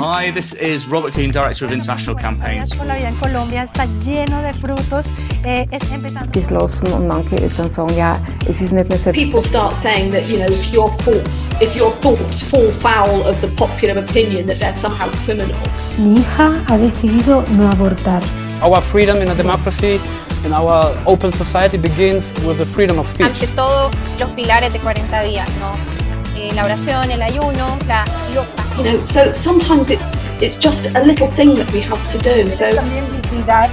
Hi, this is Robert Colquhoun, Director of International Campaigns. Por la vida en Colombia está lleno de frutos. Geschlossen und manche dann sagen, ja, es ist nicht mehr selbst. People start saying that, if your thoughts fall foul of the popular opinion, that they're somehow criminal. Mi hija ha decidido no abortar. Our freedom in a democracy, in our open society, begins with the freedom of speech. Ante todo, los pilares de 40 días, ¿no? La oración, el ayuno, la yoga. So sometimes it's just a little thing that we have to do. So también dignidad,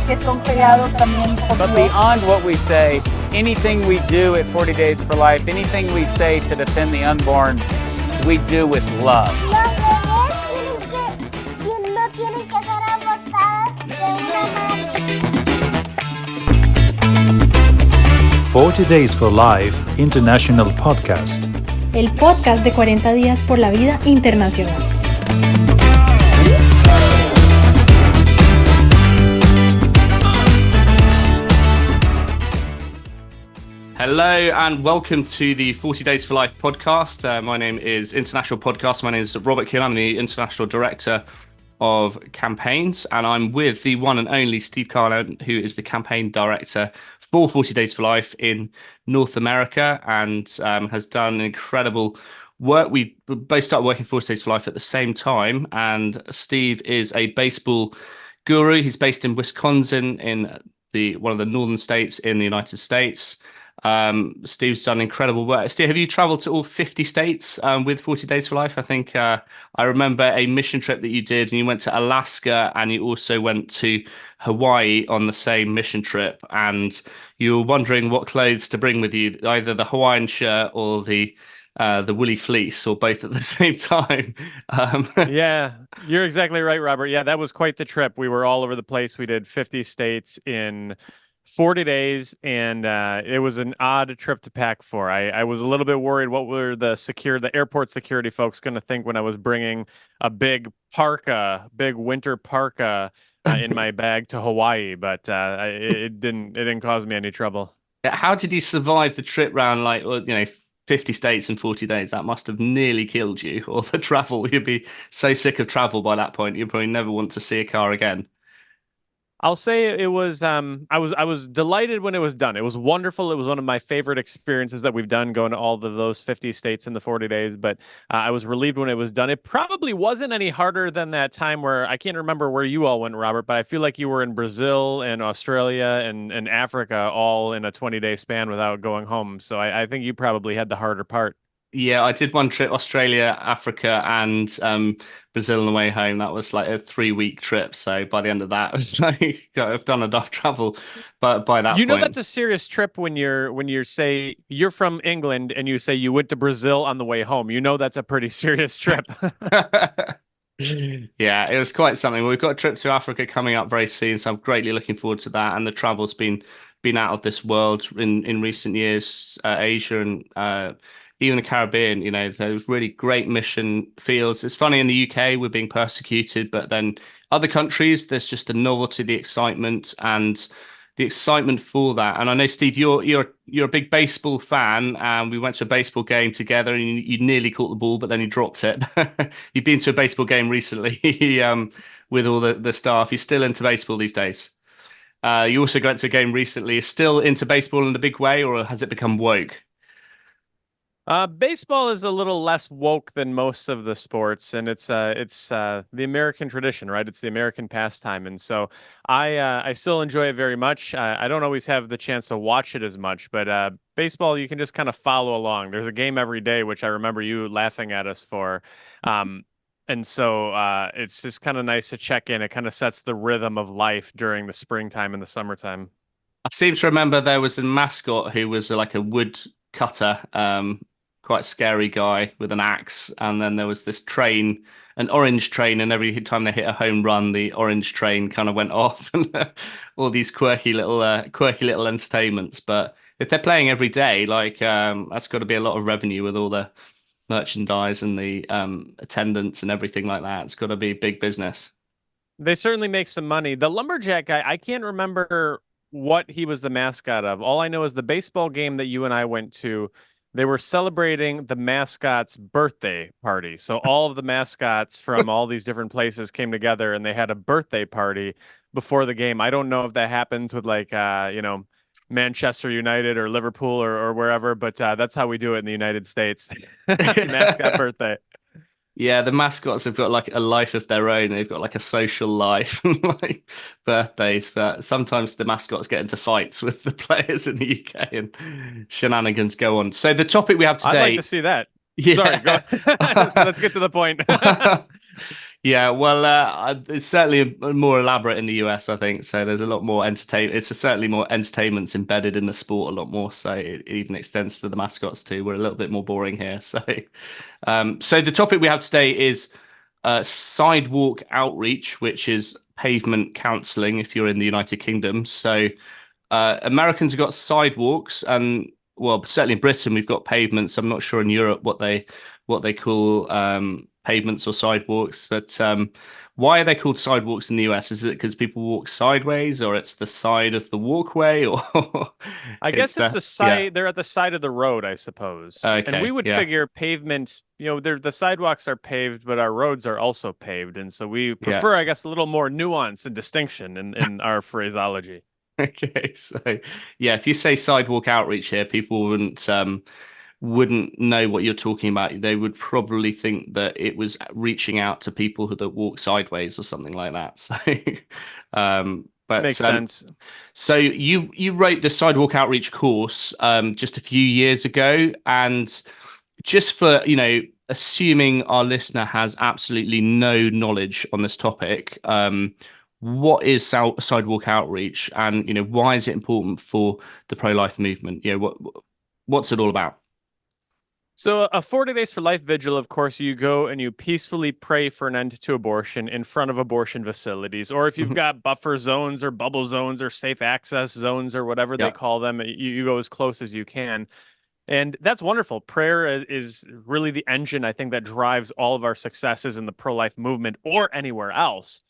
que son creados también por But Dios. Beyond what we say, anything we do at 40 Days for Life, anything we say to defend the unborn, we do with love. Los bebés no tienen que ser abortados de una madre. 40 Days for Life International Podcast. El podcast de 40 días por la vida internacional. Hello and welcome to the 40 Days for Life podcast. My name is International Podcast. My name is Robert Karlen. I'm the International Director of Campaigns, and I'm with the one and only Steve Karlen, who is the Campaign Director for 40 Days for Life in North America, and has done incredible work. We both started working 40 Days for Life at the same time, and Steve is a baseball guru. He's based in Wisconsin, in one of the northern states in the United States. Steve's done incredible work. Steve, have you traveled to all 50 states with 40 Days for Life? I think I remember a mission trip that you did, and you went to Alaska, and you also went to Hawaii on the same mission trip, and you were wondering what clothes to bring with you, either the Hawaiian shirt or the woolly fleece, or both at the same time. Yeah, you're exactly right, Robert. Yeah, that was quite the trip. We were all over the place. We did 50 states in 40 days, and it was an odd trip to pack for. I was a little bit worried what were the airport security folks going to think when I was bringing a big winter parka in my bag to Hawaii, but it didn't cause me any trouble. How did you survive the trip round 50 states in 40 days? That must have nearly killed you, or the travel. You'd be so sick of travel by that point, you'd probably never want to see a car again. I'll say it was, I was delighted when it was done. It was wonderful. It was one of my favorite experiences that we've done, going to all of those 50 states in the 40 days, but I was relieved when it was done. It probably wasn't any harder than that time where, I can't remember where you all went, Robert, but I feel like you were in Brazil and Australia and Africa all in a 20-day span without going home. So I think you probably had the harder part. Yeah, I did one trip, Australia, Africa, and Brazil on the way home. That was like a 3-week trip. So by the end of that, I was like, I've done enough travel. But by that point, that's a serious trip when you say you're from England and you say you went to Brazil on the way home. That's a pretty serious trip. Yeah, it was quite something. We've got a trip to Africa coming up very soon, so I'm greatly looking forward to that. And the travel's been out of this world in recent years, Asia and even the Caribbean. Those really great mission fields. It's funny, in the UK, we're being persecuted, but then other countries, there's just the novelty, the excitement, and the excitement for that. And I know, Steve, you're a big baseball fan, and we went to a baseball game together, and you nearly caught the ball, but then you dropped it. You've been to a baseball game recently with all the staff. You're still into baseball these days. You also went to a game recently. You're still into baseball in a big way, or has it become woke? Baseball is a little less woke than most of the sports, and it's the American tradition, right? It's the American pastime, and so I still enjoy it very much. I don't always have the chance to watch it as much, but baseball, you can just kind of follow along. There's a game every day, which I remember you laughing at us for, and so it's just kind of nice to check in. It kind of sets the rhythm of life during the springtime and the summertime. I seem to remember there was a mascot who was like a wood cutter. Quite scary guy with an axe, and then there was this train, an orange train, and every time they hit a home run, the orange train kind of went off, and all these quirky little entertainments. But if they're playing every day, that's got to be a lot of revenue with all the merchandise and the attendance and everything like that. It's got to be big business. They certainly make some money. The lumberjack guy, I can't remember what he was the mascot of. All I know is the baseball game that you and I went to, they were celebrating the mascot's birthday party. So all of the mascots from all these different places came together and they had a birthday party before the game. I don't know if that happens with like, Manchester United or Liverpool or wherever, but that's how we do it in the United States. Mascot birthday. Yeah, the mascots have got like a life of their own. They've got like a social life, like birthdays. But sometimes the mascots get into fights with the players in the UK and shenanigans go on. So the topic we have today. I'd like to see that. Yeah. Sorry, go let's get to the point. Yeah, well, it's certainly more elaborate in the US, I think. So there's a lot more entertainment. It's certainly more entertainments embedded in the sport a lot more. So it even extends to the mascots too. We're a little bit more boring here. So, so the topic we have today is sidewalk outreach, which is pavement counselling if you're in the United Kingdom. So Americans have got sidewalks, and well, certainly in Britain we've got pavements. I'm not sure in Europe what they call pavements or sidewalks, but why are they called sidewalks in the US? Is it because people walk sideways, or it's the side of the walkway, or I guess it's the side. Yeah. They're at the side of the road, I suppose. Okay, and we would yeah. figure pavement. The sidewalks are paved, but our roads are also paved, and so we prefer, I guess, a little more nuance and distinction in our phraseology. Okay, so yeah, if you say sidewalk outreach here, people wouldn't know what you're talking about. They would probably think that it was reaching out to people that walk sideways or something like that. So, but makes sense. So you wrote the sidewalk outreach course just a few years ago, and just for assuming our listener has absolutely no knowledge on this topic, what is sidewalk outreach, and why is it important for the pro-life movement? What's it all about? So a 40 Days for Life vigil, of course, you go and you peacefully pray for an end to abortion in front of abortion facilities. Or if you've got buffer zones or bubble zones or safe access zones or whatever they call them, you go as close as you can. And that's wonderful. Prayer is really the engine, I think, that drives all of our successes in the pro-life movement or anywhere else.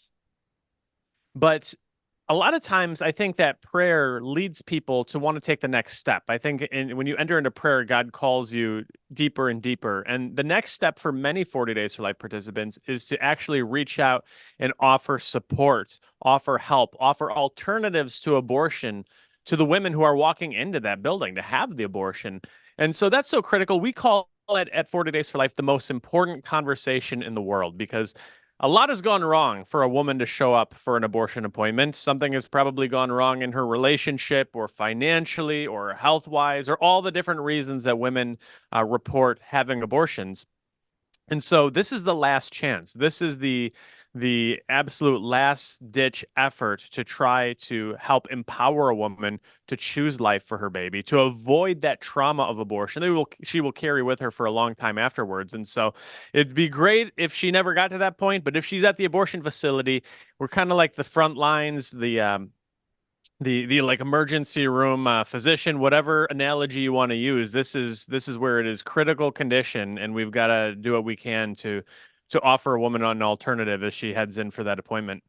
But a lot of times, I think that prayer leads people to want to take the next step. I think when you enter into prayer, God calls you deeper and deeper. And the next step for many 40 Days for Life participants is to actually reach out and offer support, offer help, offer alternatives to abortion to the women who are walking into that building to have the abortion. And so that's so critical. We call it at 40 Days for Life the most important conversation in the world, because a lot has gone wrong for a woman to show up for an abortion appointment. Something has probably gone wrong in her relationship or financially or health-wise, or all the different reasons that women report having abortions. And so this is the last chance. This is the absolute last-ditch effort to try to help empower a woman to choose life for her baby, to avoid that trauma of abortion she will carry with her for a long time afterwards. And so it'd be great if she never got to that point, but if she's at the abortion facility, we're kind of like the front lines, the like emergency room physician, whatever analogy you want to use. This is where it is critical condition, and we've got to do what we can to offer a woman an alternative as she heads in for that appointment.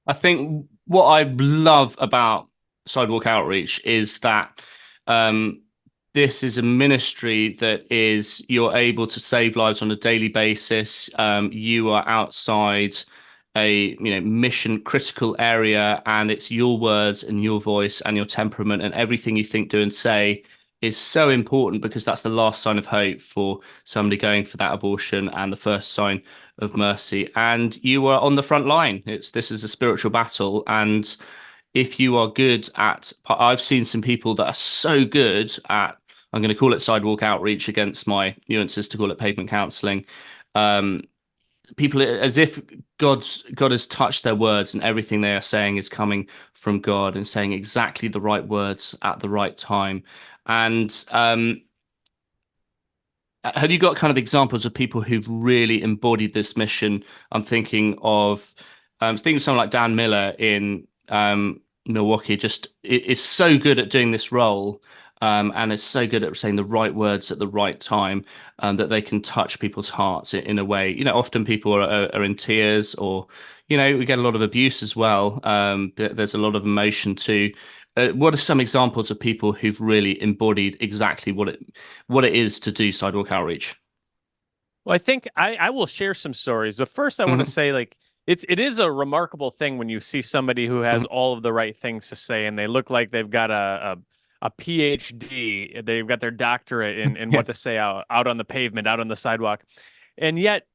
I think what I love about sidewalk outreach is that this is a ministry that you're able to save lives on a daily basis. You are outside a mission critical area, and it's your words and your voice and your temperament and everything you think, do, and say is so important, because that's the last sign of hope for somebody going for that abortion and the first sign of mercy. And you are on the front line. This is a spiritual battle, and if you are good at, I've seen some people that are so good at, I'm going to call it sidewalk outreach against my nuances to call it pavement counselling. People, as if God has touched their words, and everything they are saying is coming from God and saying exactly the right words at the right time. And have you got kind of examples of people who've really embodied this mission? I'm thinking of someone like Dan Miller in Milwaukee. Just is so good at doing this role, and is so good at saying the right words at the right time, that they can touch people's hearts in a way. Often people are in tears, or we get a lot of abuse as well. There's a lot of emotion too. What are some examples of people who've really embodied exactly what it is to do sidewalk outreach? Well, I think I will share some stories, but first I want to say, like, it is a remarkable thing when you see somebody who has all of the right things to say and they look like they've got a PhD, they've got their doctorate in what to say out on the pavement, out on the sidewalk. And yet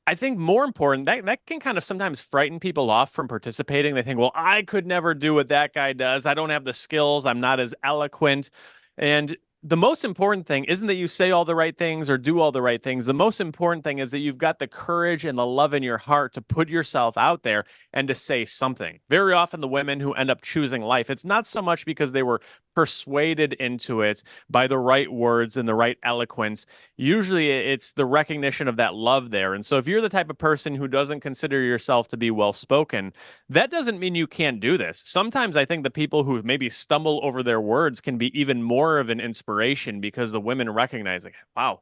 I think more important, that can kind of sometimes frighten people off from participating. They think, well, I could never do what that guy does. I don't have the skills. I'm not as eloquent. And the most important thing isn't that you say all the right things or do all the right things. The most important thing is that you've got the courage and the love in your heart to put yourself out there and to say something. Very often the women who end up choosing life, it's not so much because they were persuaded into it by the right words and the right eloquence. Usually it's the recognition of that love there. And so if you're the type of person who doesn't consider yourself to be well-spoken, that doesn't mean you can't do this. Sometimes I think the people who maybe stumble over their words can be even more of an inspiration because the women recognize, like, wow,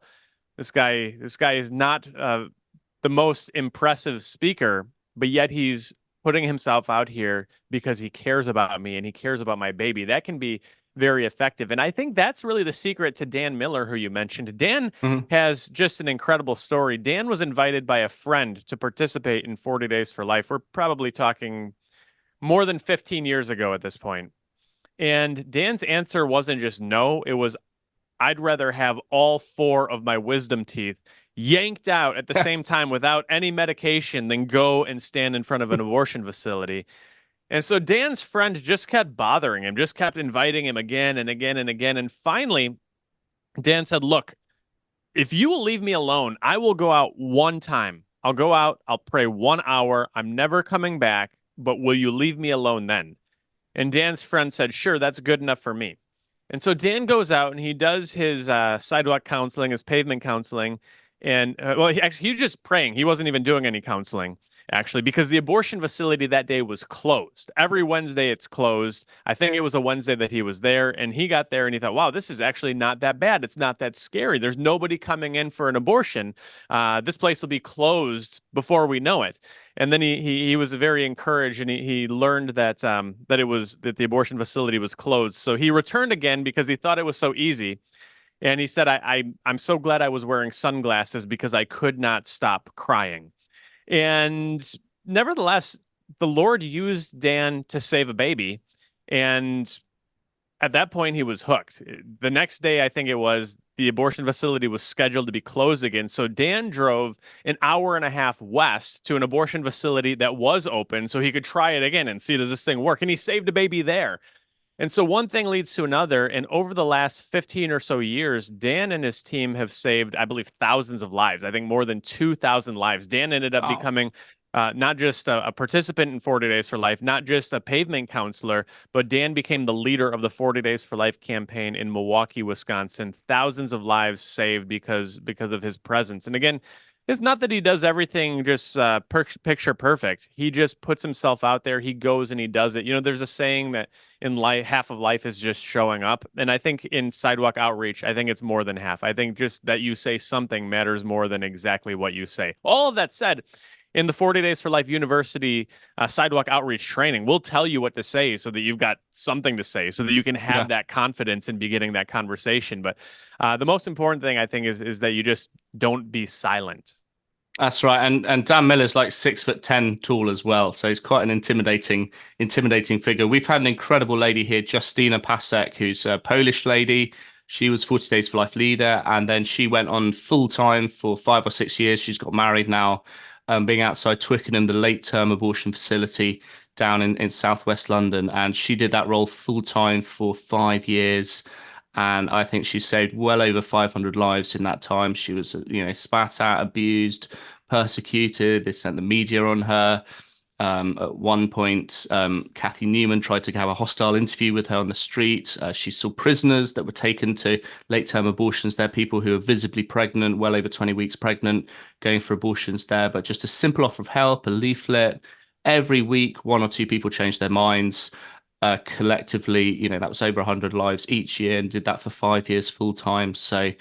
this guy is not the most impressive speaker, but yet he's putting himself out here because he cares about me and he cares about my baby. That can be very effective. And I think that's really the secret to Dan Miller, who you mentioned. Dan has just an incredible story. Dan was invited by a friend to participate in 40 Days for Life. We're probably talking more than 15 years ago at this point. And Dan's answer wasn't just no, it was, I'd rather have all 4 of my wisdom teeth yanked out at the same time without any medication than go and stand in front of an abortion facility. And so Dan's friend just kept bothering him, just kept inviting him again and again and again. And finally, Dan said, look, if you will leave me alone, I will go out one time. I'll go out, I'll pray 1 hour. I'm never coming back, but will you leave me alone then? And Dan's friend said, sure, that's good enough for me. And so Dan goes out and he does his sidewalk counseling, his pavement counseling. And he was just praying. He wasn't even doing any counseling, actually, because the abortion facility that day was closed. Every Wednesday it's closed. I think it was a Wednesday that he was there, and he got there and he thought, wow, this is actually not that bad. It's not that scary. There's nobody coming in for an abortion. This place will be closed before we know it. And then he was very encouraged, and he learned that that the abortion facility was closed. So he returned again because he thought it was so easy. And he said, I'm so glad I was wearing sunglasses because I could not stop crying. And nevertheless, the Lord used Dan to save a baby. And at that point, he was hooked. The next day, I think it was, the abortion facility was scheduled to be closed again. So Dan drove an hour and a half west to an abortion facility that was open so he could try it again and see, does this thing work? And he saved a baby there. And so one thing leads to another. And over the last 15 or so years, Dan and his team have saved, I believe, thousands of lives. I think more than 2,000 lives. Dan ended up becoming not just a participant in 40 Days for Life, not just a pavement counselor, but Dan became the leader of the 40 Days for Life campaign in Milwaukee, Wisconsin. Thousands of lives saved because of his presence. And again, it's not that he does everything just picture perfect. He just puts himself out there. He goes and he does it. You know, there's a saying that in life, half of life is just showing up. And I think in sidewalk outreach, I think it's more than half. I think just that you say something matters more than exactly what you say. All of that said, in the 40 Days for Life University sidewalk outreach training, we'll tell you what to say so that you've got something to say, so that you can have that confidence in beginning that conversation. But the most important thing, I think, is that you just don't be silent. That's right. And Dan Miller's like 6'10" tall as well. So he's quite an intimidating figure. We've had an incredible lady here, Justina Pasek, who's a Polish lady. She was 40 Days for Life leader, and then she went on full-time for 5 or 6 years. She's got married now, being outside Twickenham, the late-term abortion facility down in southwest London. And she did that role full-time for 5 years. And I think she saved well over 500 lives in that time. She was, spat at, abused, persecuted. They sent the media on her. At one point, Kathy Newman tried to have a hostile interview with her on the street. She saw prisoners that were taken to late-term abortions there, people who are visibly pregnant, well over 20 weeks pregnant, going for abortions there. But just a simple offer of help, a leaflet. Every week, 1 or 2 people changed their minds. Collectively, that was over 100 lives each year, and did that for 5 years full time. So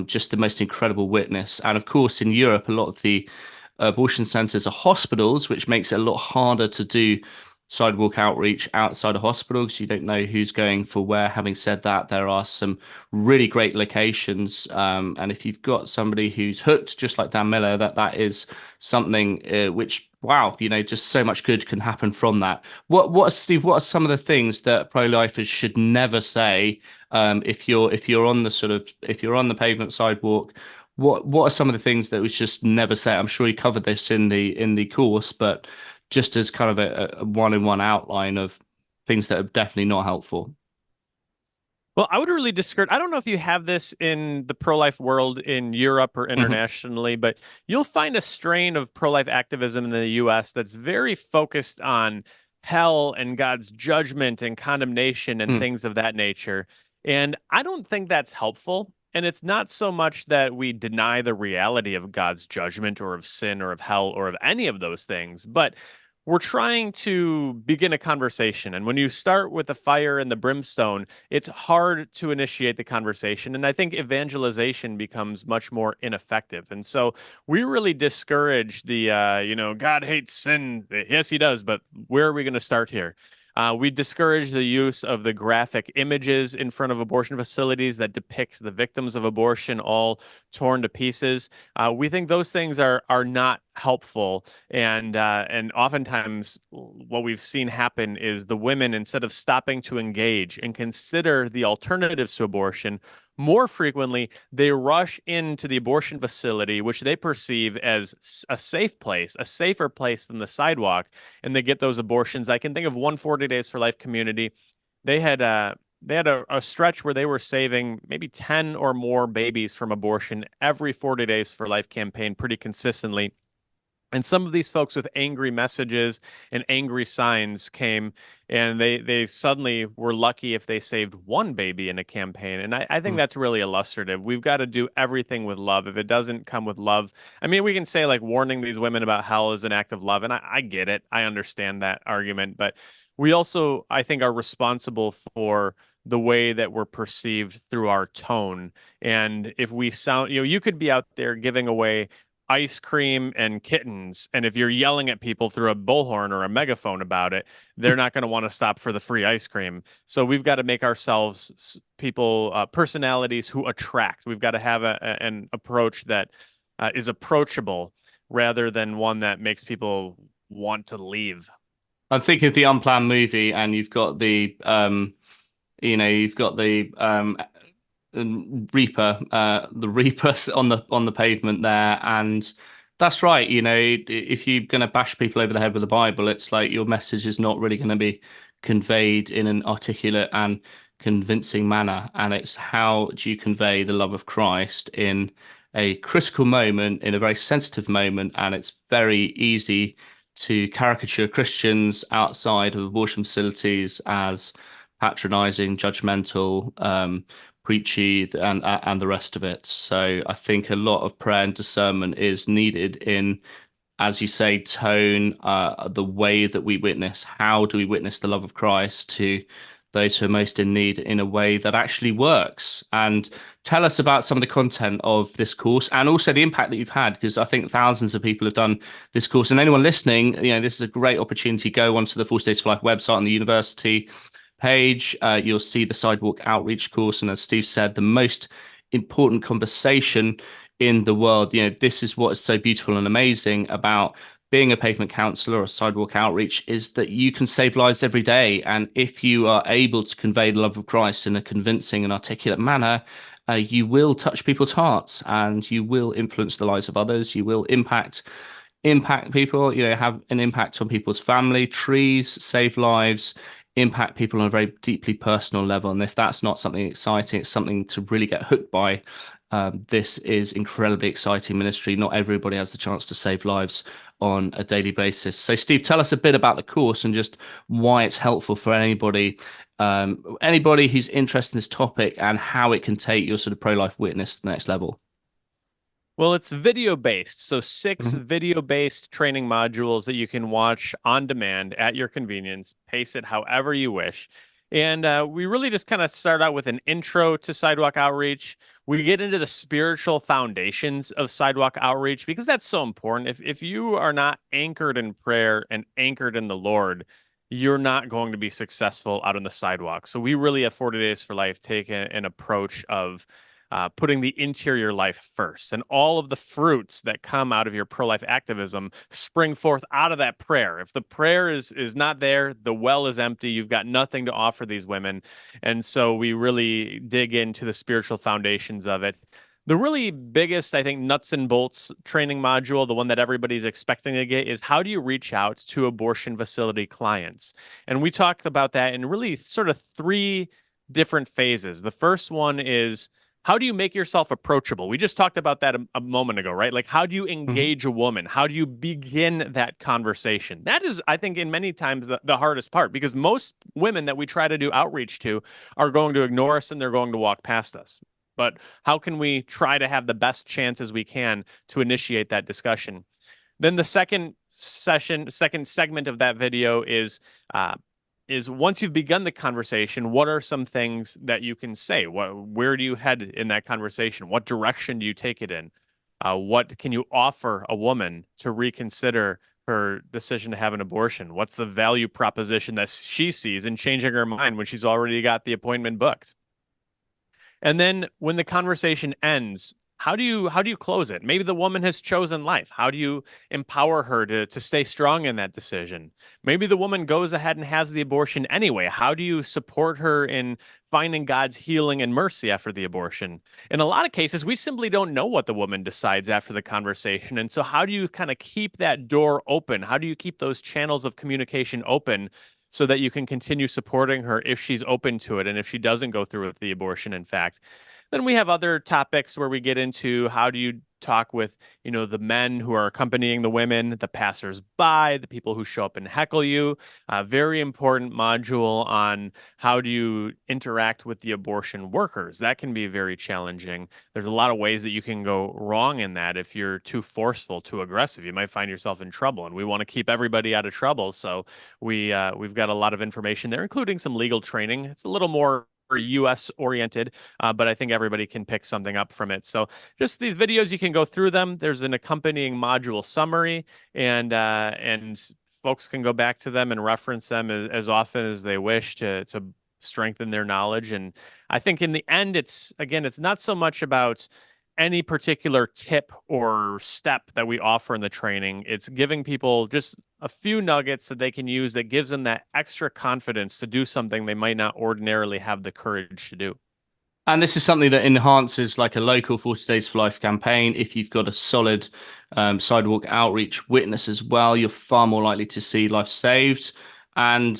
just the most incredible witness. And of course, in Europe, a lot of the abortion centers are hospitals, which makes it a lot harder to do sidewalk outreach outside of hospitals. You don't know who's going for where. Having said that, there are some really great locations, and if you've got somebody who's hooked, just like Dan Miller, that is something which, wow, just so much good can happen from that. Steve? What are some of the things that pro-lifers should never say if you're on the pavement sidewalk? What are some of the things that we just never say? I'm sure you covered this in the course, but just as kind of a one-in-one outline of things that are definitely not helpful. Well, I would really discourage. I don't know if you have this in the pro-life world in Europe or internationally, but you'll find a strain of pro-life activism in the US that's very focused on hell and God's judgment and condemnation and things of that nature. And I don't think that's helpful. And it's not so much that we deny the reality of God's judgment or of sin or of hell or of any of those things, but we're trying to begin a conversation. And when you start with the fire and the brimstone, it's hard to initiate the conversation. And I think evangelization becomes much more ineffective. And so we really discourage the, God hates sin. Yes, he does. But where are we going to start here? We discourage the use of the graphic images in front of abortion facilities that depict the victims of abortion all torn to pieces. We think those things are not helpful, and oftentimes what we've seen happen is the women, instead of stopping to engage and consider the alternatives to abortion, more frequently, they rush into the abortion facility, which they perceive as a safe place, a safer place than the sidewalk, and they get those abortions. I can think of one 40 Days for Life community. They had a stretch where they were saving maybe 10 or more babies from abortion every 40 Days for Life campaign pretty consistently. And some of these folks with angry messages and angry signs came, and they suddenly were lucky if they saved one baby in a campaign. And I think that's really illustrative. We've got to do everything with love. If it doesn't come with love, I mean, we can say like warning these women about hell is an act of love. And I get it. I understand that argument. But we also, I think, are responsible for the way that we're perceived through our tone. And if we sound, you could be out there giving away ice cream and kittens, and if you're yelling at people through a bullhorn or a megaphone about it, they're not going to want to stop for the free ice cream. So we've got to make ourselves people, personalities who attract. We've got to have an approach that is approachable rather than one that makes people want to leave. I'm thinking of the Unplanned movie, and you've got the Reaper, the Reaper on the pavement there, and that's right. If you're going to bash people over the head with the Bible, it's like your message is not really going to be conveyed in an articulate and convincing manner, and it's how do you convey the love of Christ in a critical moment, in a very sensitive moment, and it's very easy to caricature Christians outside of abortion facilities as patronizing, judgmental, preachy, and the rest of it. So I think a lot of prayer and discernment is needed in, as you say, tone, the way that we witness. How do we witness the love of Christ to those who are most in need in a way that actually works? And tell us about some of the content of this course and also the impact that you've had, because I think thousands of people have done this course. And anyone listening, this is a great opportunity. Go onto the 40 Days for Life website on the university page. You'll see the sidewalk outreach course, and as Steve said, the most important conversation in the world. This is what is so beautiful and amazing about being a pavement counselor or sidewalk outreach, is that you can save lives every day. And if you are able to convey the love of Christ in a convincing and articulate manner, you will touch people's hearts, and you will influence the lives of others. You will impact people, have an impact on people's family trees, save lives, impact people on a very deeply personal level. And if that's not something exciting, it's something to really get hooked by. This is incredibly exciting ministry. Not everybody has the chance to save lives on a daily basis. So Steve, tell us a bit about the course and just why it's helpful for anybody who's interested in this topic, and how it can take your sort of pro-life witness to the next level. Well, it's video-based, so 6 video-based training modules that you can watch on demand at your convenience, pace it however you wish. And we really just kind of start out with an intro to sidewalk outreach. We get into the spiritual foundations of sidewalk outreach, because that's so important. If you are not anchored in prayer and anchored in the Lord, you're not going to be successful out on the sidewalk. So we really at 40 Days for Life take an approach of putting the interior life first, and all of the fruits that come out of your pro-life activism spring forth out of that prayer. If the prayer is not there, the well is empty. You've got nothing to offer these women, and so we really dig into the spiritual foundations of it. The really biggest, I think, nuts and bolts training module, the one that everybody's expecting to get, is how do you reach out to abortion facility clients? And we talked about that in really sort of three different phases. The first one is, how do you make yourself approachable? We just talked about that a moment ago, right? Like, how do you engage a woman? How do you begin that conversation? That is, I think, in many times the hardest part, because most women that we try to do outreach to are going to ignore us and they're going to walk past us. But how can we try to have the best chances we can to initiate that discussion? Then the second segment of that video is once you've begun the conversation, what are some things that you can say? Where do you head in that conversation? What direction do you take it in? What can you offer a woman to reconsider her decision to have an abortion? What's the value proposition that she sees in changing her mind when she's already got the appointment booked? And then when the conversation ends, how do you close it? Maybe the woman has chosen life. How do you empower her to stay strong in that decision? Maybe the woman goes ahead and has the abortion anyway. How do you support her in finding God's healing and mercy after the abortion? In a lot of cases, we simply don't know what the woman decides after the conversation. And so how do you kind of keep that door open? How do you keep those channels of communication open so that you can continue supporting her if she's open to it and if she doesn't go through with the abortion, in fact? Then we have other topics where we get into how do you talk with, the men who are accompanying the women, the passers-by, the people who show up and heckle you. A very important module on how do you interact with the abortion workers. That can be very challenging. There's a lot of ways that you can go wrong in that. If you're too forceful, too aggressive, you might find yourself in trouble, and we want to keep everybody out of trouble. So we've got a lot of information there, including some legal training. It's a little more US oriented, but I think everybody can pick something up from it. So just these videos, you can go through them. There's an accompanying module summary, and folks can go back to them and reference them as often as they wish to strengthen their knowledge. And I think in the end, it's not so much about any particular tip or step that we offer in the training. It's giving people just a few nuggets that they can use that gives them that extra confidence to do something they might not ordinarily have the courage to do. And this is something that enhances like a local 40 Days for Life campaign. If you've got a solid sidewalk outreach witness as well, you're far more likely to see life saved. And,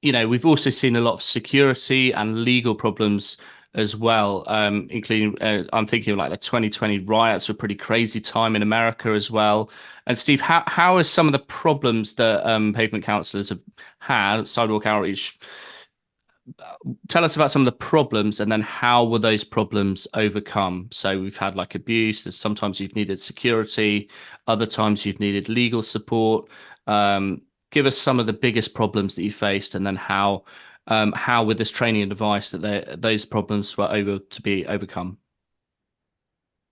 we've also seen a lot of security and legal problems as well, including I'm thinking of like the 2020 riots, were a pretty crazy time in America as well. And Steve, how are some of the problems that pavement councillors have had, sidewalk outreach? Tell us about some of the problems, and then how were those problems overcome? So we've had like abuse. There's sometimes you've needed security, other times you've needed legal support. Give us some of the biggest problems that you faced, and then how with this training and advice that those problems were able to be overcome.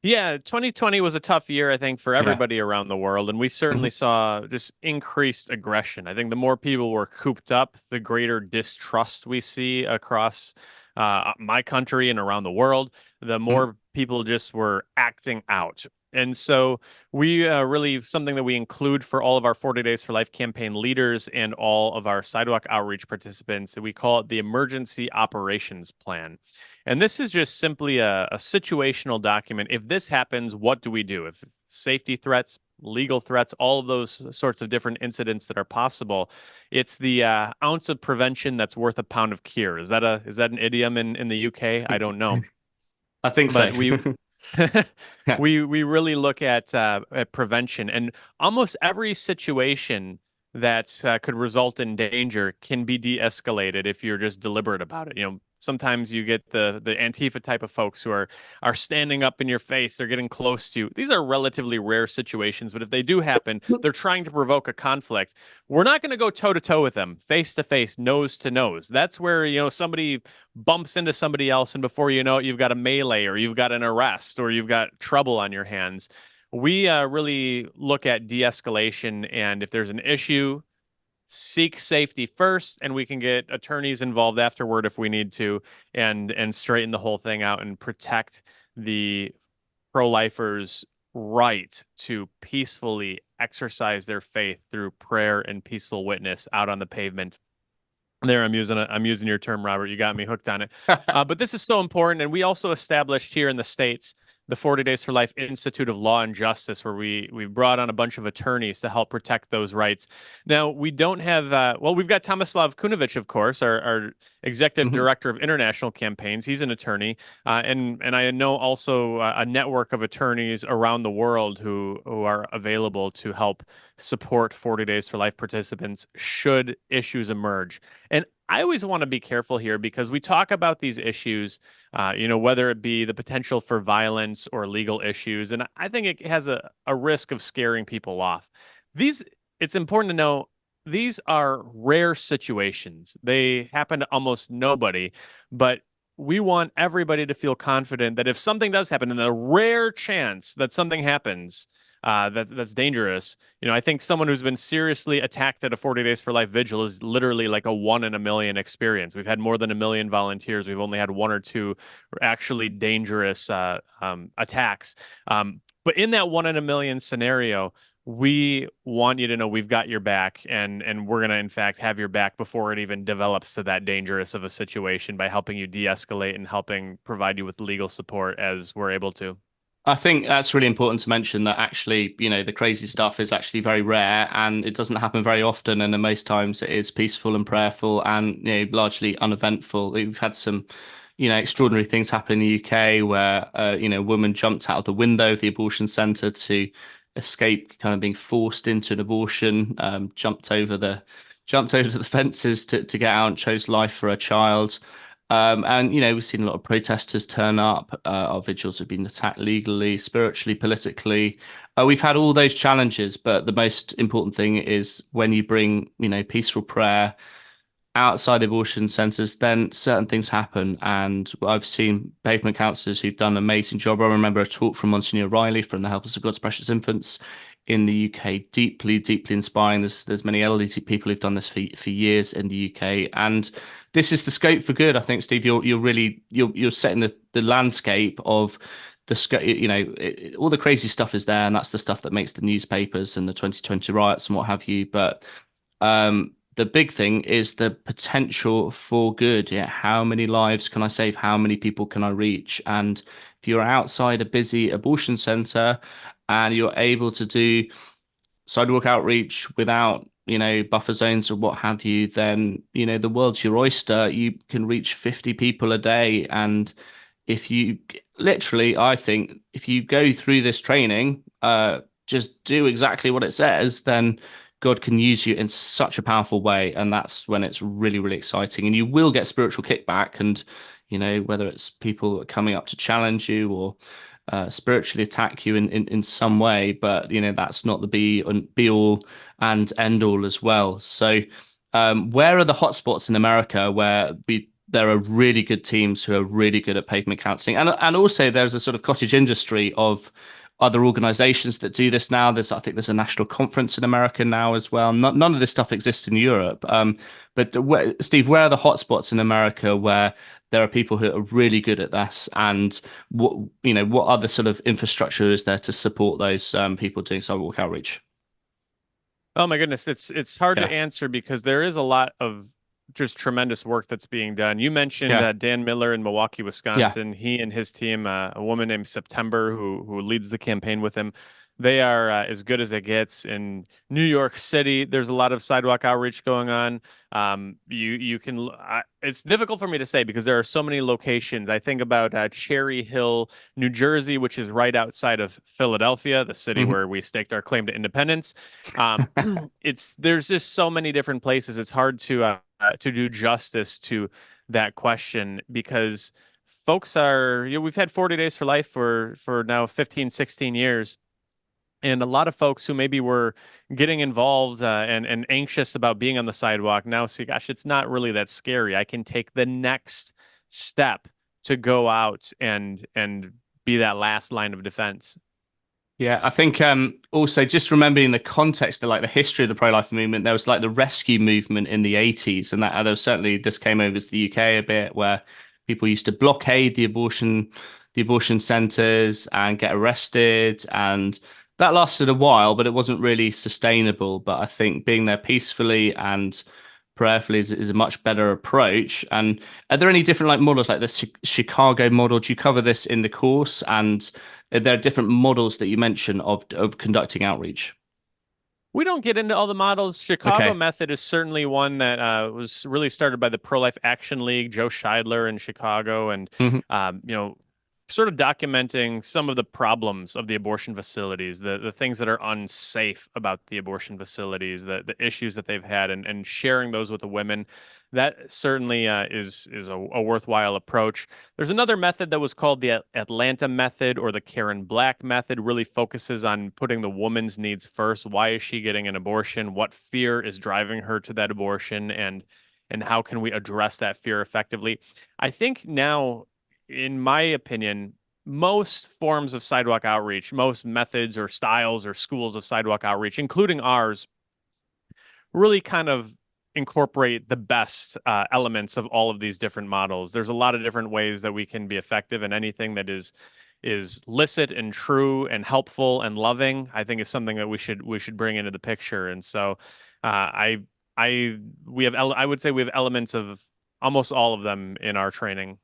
Yeah, 2020 was a tough year, I think, for everybody around the world. And we certainly saw just increased aggression. I think the more people were cooped up, the greater distrust we see across my country and around the world, the more people just were acting out. And so we really, something that we include for all of our 40 Days for Life campaign leaders and all of our sidewalk outreach participants, we call it the Emergency Operations Plan. And this is just simply a situational document. If this happens, what do we do? If safety threats, legal threats, all of those sorts of different incidents that are possible, it's the ounce of prevention that's worth a pound of cure. Is that an idiom in the UK? I don't know. I think but so. we really look at prevention, and almost every situation that could result in danger can be de-escalated if you're just deliberate about it. Sometimes you get the Antifa type of folks who are standing up in your face. They're getting close to you. These are relatively rare situations, but if they do happen, they're trying to provoke a conflict. We're not going to go toe to toe with them, face to face, nose to nose. That's where, somebody bumps into somebody else, and before you know it, you've got a melee, or you've got an arrest, or you've got trouble on your hands. We really look at de-escalation, and if there's an issue, seek safety first, and we can get attorneys involved afterward if we need to, and straighten the whole thing out and protect the pro-lifers' right to peacefully exercise their faith through prayer and peaceful witness out on the pavement. There, I'm using your term, Robert. You got me hooked on it. But this is so important, and we also established here in the States the 40 Days for Life Institute of Law and Justice, where we brought on a bunch of attorneys to help protect those rights. Now, we don't have, we've got Tomislav Kunovic, of course, our executive director of international campaigns. He's an attorney, and I know also a network of attorneys around the world who are available to help support 40 Days for Life participants should issues emerge. And I always want to be careful here because we talk about these issues, whether it be the potential for violence or legal issues. And I think it has a risk of scaring people off. It's important to know these are rare situations. They happen to almost nobody, but we want everybody to feel confident that if something does happen, in the rare chance that something happens, that's dangerous. I think someone who's been seriously attacked at a 40 Days for Life vigil is literally like a 1 in a million experience. We've had more than 1 million volunteers. We've only had 1 or 2 actually dangerous attacks. But in that 1 in a million scenario, we want you to know we've got your back, and we're going to, in fact, have your back before it even develops to that dangerous of a situation by helping you de-escalate and helping provide you with legal support as we're able to. I think that's really important to mention that actually, the crazy stuff is actually very rare and it doesn't happen very often. And then most times it is peaceful and prayerful and, largely uneventful. We've had some, extraordinary things happen in the UK where, a woman jumped out of the window of the abortion centre to escape kind of being forced into an abortion, jumped over the fences to get out and chose life for her child. And, we've seen a lot of protesters turn up. Our vigils have been attacked legally, spiritually, politically. We've had all those challenges, but the most important thing is when you bring, peaceful prayer outside abortion centres, then certain things happen. And I've seen pavement counsellors who've done an amazing job. I remember a talk from Monsignor Riley from the Helpers of God's Precious Infants in the UK, deeply, deeply inspiring. There's many elderly people who've done this for years in the UK, and this is the scope for good. I think, Steve, you're setting the landscape of the scope. All the crazy stuff is there, and that's the stuff that makes the newspapers and the 2020 riots and what have you. But the big thing is the potential for good. Yeah, how many lives can I save? How many people can I reach? And if you're outside a busy abortion centre and you're able to do sidewalk outreach without, buffer zones or what have you, then, the world's your oyster. You can reach 50 people a day. And if you literally, I think, if you go through this training, just do exactly what it says, then God can use you in such a powerful way. And that's when it's really, really exciting. And you will get spiritual kickback. And, whether it's people coming up to challenge you or spiritually attack you in some way, but that's not the be all and end all as well. So where are the hotspots in America where there are really good teams who are really good at pavement counselling, and also there's a sort of cottage industry of other organizations that do this now. I think there's a national conference in America now as well. None of this stuff exists in Europe. But Steve, where are the hotspots in America where there are people who are really good at this, and what other sort of infrastructure is there to support those people doing sidewalk outreach? Oh my goodness, it's hard to answer because there is a lot of just tremendous work that's being done. You mentioned Dan Miller in Milwaukee, Wisconsin. He and his team, a woman named September who leads the campaign with him. They are as good as it gets. In New York City, there's a lot of sidewalk outreach going on. You can. It's difficult for me to say because there are so many locations. I think about Cherry Hill, New Jersey, which is right outside of Philadelphia, the city where we staked our claim to independence. There's just so many different places. It's hard to do justice to that question because folks are. We've had 40 Days for Life for now 15, 16 years. And a lot of folks who maybe were getting involved and anxious about being on the sidewalk now see, gosh, it's not really that scary. I can take the next step to go out and be that last line of defense. Yeah, I think also just remembering the context of like the history of the pro-life movement, there was like the rescue movement in the 80s, and that there was certainly this came over to the UK a bit where people used to blockade the abortion centers and get arrested, and that lasted a while, but it wasn't really sustainable. But I think being there peacefully and prayerfully is a much better approach. And are there any different like models like the Chicago model? Do you cover this in the course? And are there different models that you mention of conducting outreach? We don't get into all the models. Chicago Okay. method is certainly one that was really started by the Pro-Life Action League, Joe Scheidler in Chicago, and Mhm. sort of documenting some of the problems of the abortion facilities, the things that are unsafe about the abortion facilities, the issues that they've had, and sharing those with the women. That certainly is a worthwhile approach. There's another method that was called the Atlanta method or the Karen Black method, really focuses on putting the woman's needs first. Why is she getting an abortion? What fear is driving her to that abortion? And how can we address that fear effectively? I think now, in my opinion, most forms of sidewalk outreach, most methods or styles or schools of sidewalk outreach, including ours, really kind of incorporate the best elements of all of these different models. There's a lot of different ways that we can be effective, and anything that is licit and true and helpful and loving, I think is something that we should bring into the picture. And so I would say we have elements of almost all of them in our training.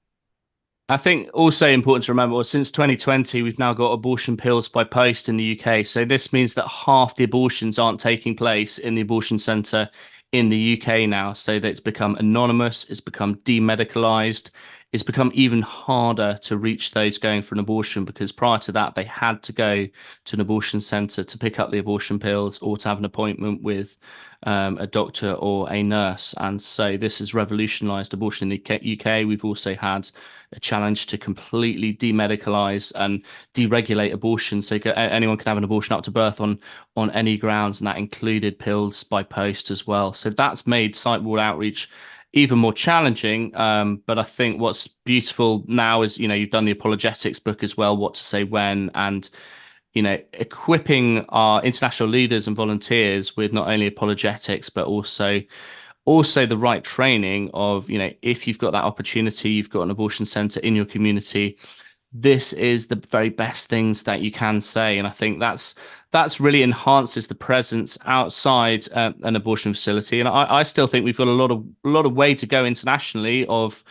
I think also important to remember, well, since 2020, we've now got abortion pills by post in the UK. So this means that half the abortions aren't taking place in the abortion centre in the UK now. So that it's become anonymous, it's become demedicalized, it's become even harder to reach those going for an abortion, because prior to that, they had to go to an abortion centre to pick up the abortion pills or to have an appointment with a doctor or a nurse. And so this has revolutionized abortion in the UK. We've also had a challenge to completely demedicalize and deregulate abortion, so anyone can have an abortion up to birth on any grounds, and that included pills by post as well. So that's made sidewalk outreach even more challenging. But I think what's beautiful now is, you've done the apologetics book as well, what to say when, and equipping our international leaders and volunteers with not only apologetics but also the right training of, if you've got that opportunity, you've got an abortion center in your community, this is the very best things that you can say. And I think that's really enhances the presence outside an abortion facility. And I still think we've got a lot of way to go internationally of,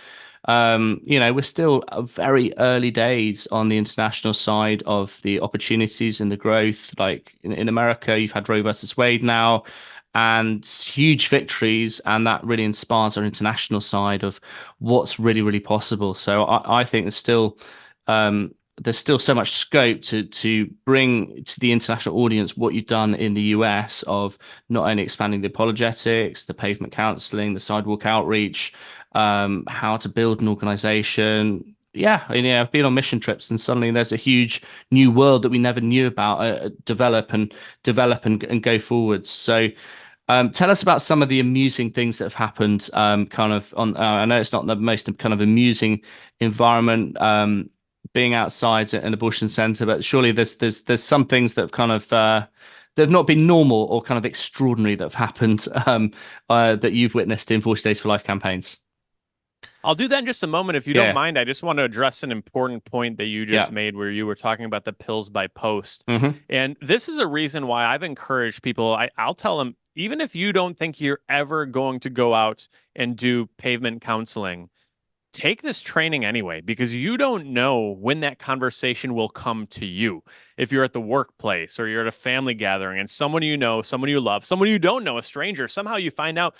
we're still very early days on the international side of the opportunities and the growth. Like in America, you've had Roe versus Wade now, and huge victories, and that really inspires our international side of what's really, really possible. So I think there's still so much scope to bring to the international audience what you've done in the US of not only expanding the apologetics, the pavement counseling, the sidewalk outreach, how to build an organization. Yeah, I've been on mission trips, and suddenly there's a huge new world that we never knew about develop and go forwards. So tell us about some of the amusing things that have happened. Kind of on, I know it's not the most kind of amusing environment, being outside an abortion center, but surely there's some things that have kind of that have not been normal or kind of extraordinary that have happened that you've witnessed in 40 Days for Life campaigns. I'll do that in just a moment, if you don't mind. I just want to address an important point that you just made, where you were talking about the pills by post. And this is a reason why I've encouraged people. I'll tell them, even if you don't think you're ever going to go out and do pavement counseling, take this training anyway, because you don't know when that conversation will come to you. If you're at the workplace or you're at a family gathering and someone you know, someone you love, someone you don't know, a stranger, somehow you find out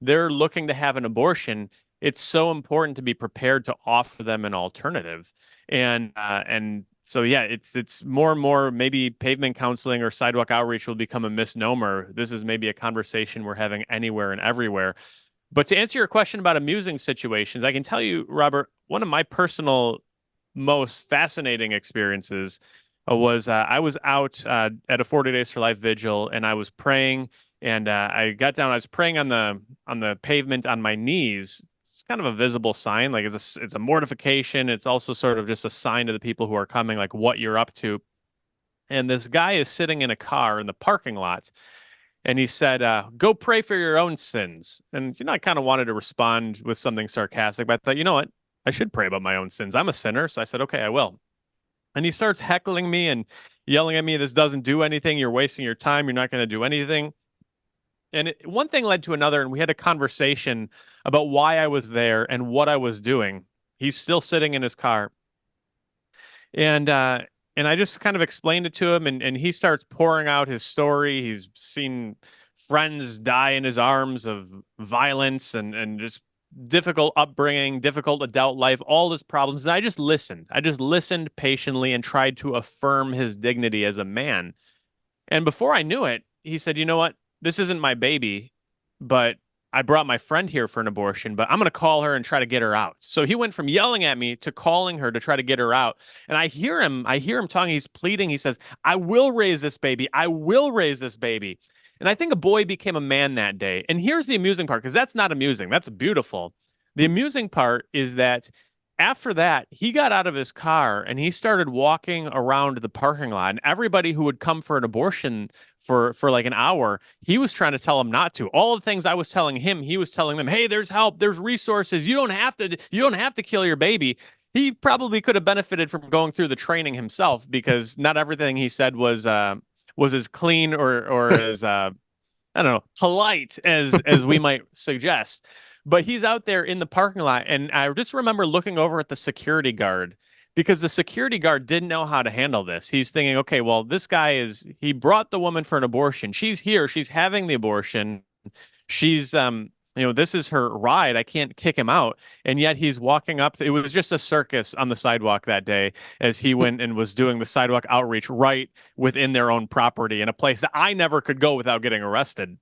they're looking to have an abortion, it's so important to be prepared to offer them an alternative. And so, yeah, it's more and more, maybe pavement counseling or sidewalk outreach will become a misnomer. This is maybe a conversation we're having anywhere and everywhere. But to answer your question about amusing situations, I can tell you, Robert, one of my personal most fascinating experiences was I was out at a 40 Days for Life vigil, and I was praying, and I got down. I was praying on the pavement on my knees. It's kind of a visible sign, like it's a mortification. It's also sort of just a sign to the people who are coming, like what you're up to. and this guy is sitting in a car in the parking lot. And he said, go pray for your own sins. And, I kind of wanted to respond with something sarcastic, but I thought, you know what? I should pray about my own sins. I'm a sinner. So I said, okay, I will. And he starts heckling me and yelling at me, this doesn't do anything. You're wasting your time. You're not going to do anything. And one thing led to another, and we had a conversation about why I was there and what I was doing. He's still sitting in his car. And I just kind of explained it to him, and he starts pouring out his story. He's seen friends die in his arms of violence and just difficult upbringing, difficult adult life, all his problems. And I just listened. I just listened patiently and tried to affirm his dignity as a man. And before I knew it, he said, you know what? This isn't my baby, but I brought my friend here for an abortion, but I'm going to call her and try to get her out. So he went from yelling at me to calling her to try to get her out. And I hear him talking. He's pleading. He says, I will raise this baby. I will raise this baby. And I think a boy became a man that day. And here's the amusing part, because that's not amusing. That's beautiful. The amusing part is that after that, he got out of his car and he started walking around the parking lot. And everybody who would come for an abortion for like an hour, he was trying to tell them not to. All the things I was telling him, he was telling them, hey, there's help, there's resources. You don't have to kill your baby. He probably could have benefited from going through the training himself, because not everything he said was as clean or as I don't know, polite as we might suggest. But he's out there in the parking lot, and I just remember looking over at the security guard, because the security guard didn't know how to handle this. He's thinking, okay, well, this guy he brought the woman for an abortion. She's here. She's having the abortion. She's, this is her ride. I can't kick him out. And yet he's walking up. It was just a circus on the sidewalk that day as he went and was doing the sidewalk outreach right within their own property in a place that I never could go without getting arrested.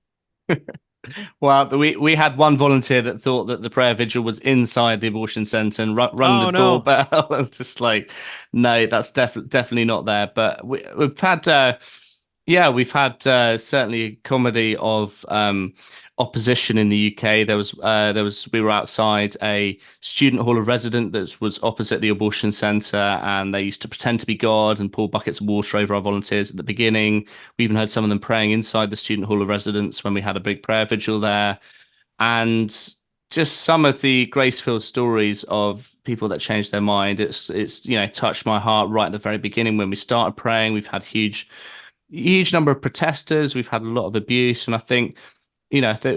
Well, we had one volunteer that thought that the prayer vigil was inside the abortion centre and rung the doorbell. And just like, no, that's definitely not there. But we've had, certainly a comedy of opposition in the UK. We were outside a student hall of residence that was opposite the abortion centre, and they used to pretend to be God and pour buckets of water over our volunteers at the beginning. We even heard some of them praying inside the student hall of residence when we had a big prayer vigil there. And just some of the grace-filled stories of people that changed their mind. It's touched my heart right at the very beginning when we started praying. We've had huge number of protesters. We've had a lot of abuse, and I think,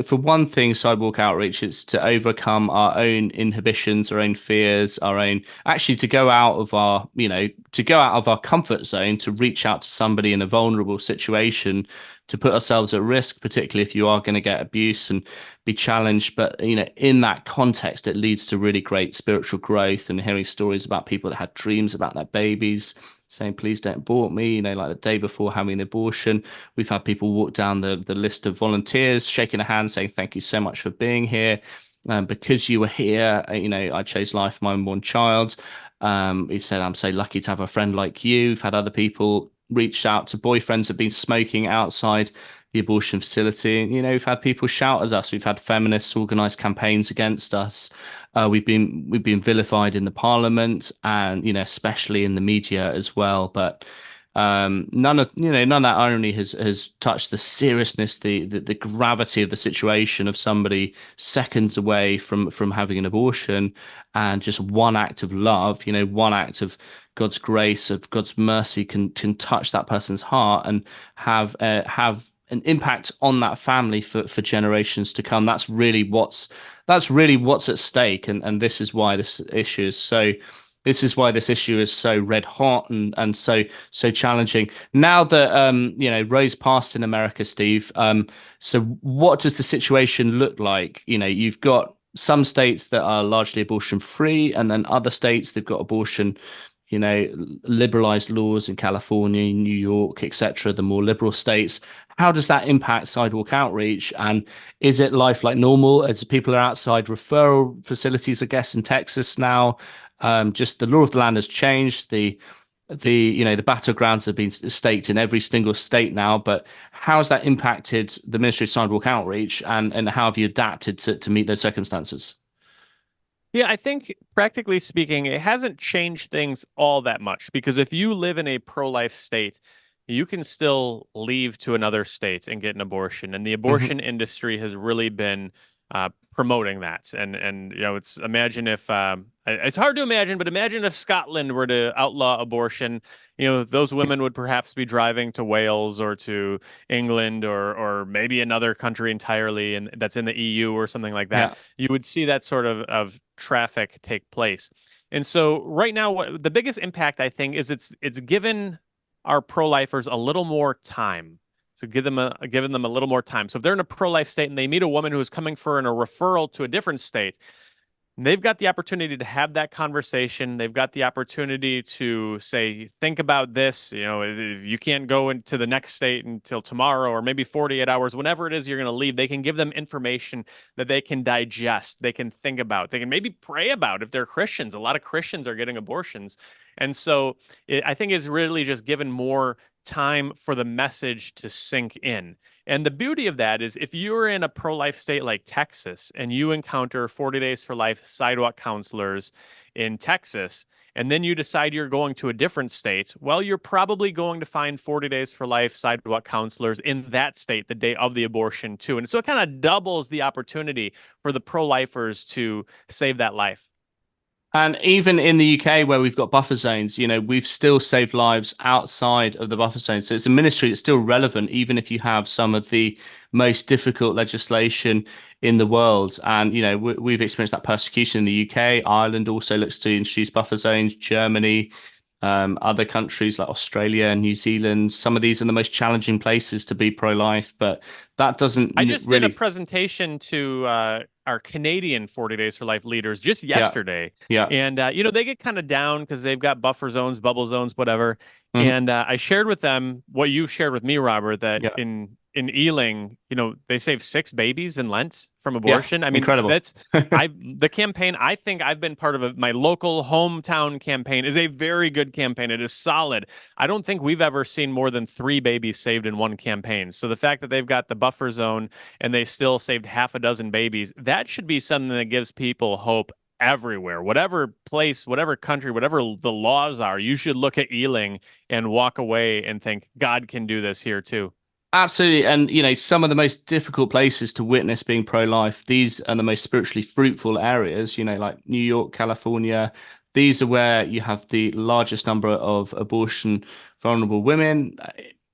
for one thing, sidewalk outreach is to overcome our own inhibitions, our own fears, to go out of our comfort zone, to reach out to somebody in a vulnerable situation, to put ourselves at risk, particularly if you are going to get abuse and be challenged. But, in that context, it leads to really great spiritual growth, and hearing stories about people that had dreams about their babies, saying, please don't abort me, like the day before having the abortion. We've had people walk down the list of volunteers, shaking a hand, saying, thank you so much for being here. Because you were here, I chose life for my unborn child. He said, I'm so lucky to have a friend like you. We've had other people reach out to boyfriends that have been smoking outside the abortion facility. We've had people shout at us. We've had feminists organise campaigns against us. We've been vilified in the parliament, and especially in the media as well. But none of that irony has touched the seriousness, the gravity of the situation of somebody seconds away from having an abortion, and just one act of love, one act of God's grace, of God's mercy can touch that person's heart and have an impact on that family for generations to come. That's really what's at stake, and this is why this issue is so red hot and so challenging. Now that Roe's passed in America, Steve, so what does the situation look like? You've got some states that are largely abortion free, and then other states they've got abortion liberalized laws in California, New York, etc., the more liberal states. How does that impact sidewalk outreach? And is it life like normal as people are outside referral facilities, I guess, in Texas now? Just the law of the land has changed. The battlegrounds have been staked in every single state now. But how has that impacted the Ministry of Sidewalk Outreach, and how have you adapted to meet those circumstances? Yeah, I think practically speaking, it hasn't changed things all that much, because if you live in a pro-life state, you can still leave to another state and get an abortion. And the Mm-hmm. abortion industry has really been promoting that. And it's imagine if it's hard to imagine, but imagine if Scotland were to outlaw abortion. Those women would perhaps be driving to Wales or to England or maybe another country entirely, and that's in the EU or something like that. You would see that sort of traffic take place. And so right now, what the biggest impact I think is it's given our pro-lifers a little more time. So giving them a little more time. So if they're in a pro-life state and they meet a woman who is coming for a referral to a different state, they've got the opportunity to have that conversation. They've got the opportunity to say, think about this. If you can't go into the next state until tomorrow or maybe 48 hours, whenever it is you're going to leave, they can give them information that they can digest, they can think about, they can maybe pray about if they're Christians. A lot of Christians are getting abortions. And so I think it's really just given more time for the message to sink in. And the beauty of that is if you're in a pro-life state like Texas and you encounter 40 Days for Life sidewalk counselors in Texas, and then you decide you're going to a different state, well, you're probably going to find 40 Days for Life sidewalk counselors in that state the day of the abortion too. And so it kind of doubles the opportunity for the pro-lifers to save that life. And even in the UK, where we've got buffer zones, we've still saved lives outside of the buffer zone. So it's a ministry that's still relevant, even if you have some of the most difficult legislation in the world. And, we've experienced that persecution in the UK. Ireland also looks to introduce buffer zones, Germany, other countries like Australia and New Zealand. Some of these are the most challenging places to be pro-life, but that doesn't I just did a presentation to our Canadian 40 Days for Life leaders just yesterday. Yeah. And, they get kind of down because they've got buffer zones, bubble zones, whatever. Mm-hmm. And I shared with them what you've shared with me, Robert, that in Ealing, they saved 6 babies in Lent from abortion. I mean, incredible. That's the campaign. I think I've been part of my local hometown campaign is a very good campaign. It is solid. I don't think we've ever seen more than 3 babies saved in one campaign. So the fact that they've got the buffer zone and they still saved half a dozen babies, that should be something that gives people hope everywhere, whatever place, whatever country, whatever the laws are. You should look at Ealing and walk away and think God can do this here too. Absolutely. And, some of the most difficult places to witness being pro-life, these are the most spiritually fruitful areas, like New York, California. These are where you have the largest number of abortion vulnerable women.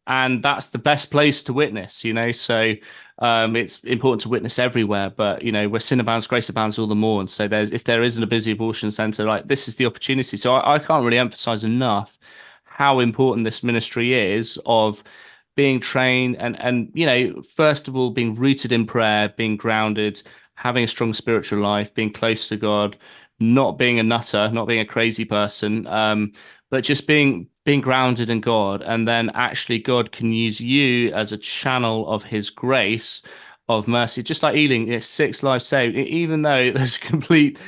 And that's the best place to witness, So it's important to witness everywhere. But, where sin abounds, grace abounds all the more. And so if there isn't a busy abortion center, this is the opportunity. So I can't really emphasize enough how important this ministry is of being trained and first of all, being rooted in prayer, being grounded, having a strong spiritual life, being close to God, not being a nutter, not being a crazy person, but just being grounded in God. And then actually God can use you as a channel of his grace, of mercy, just like Ealing, 6 lives saved, even though there's a complete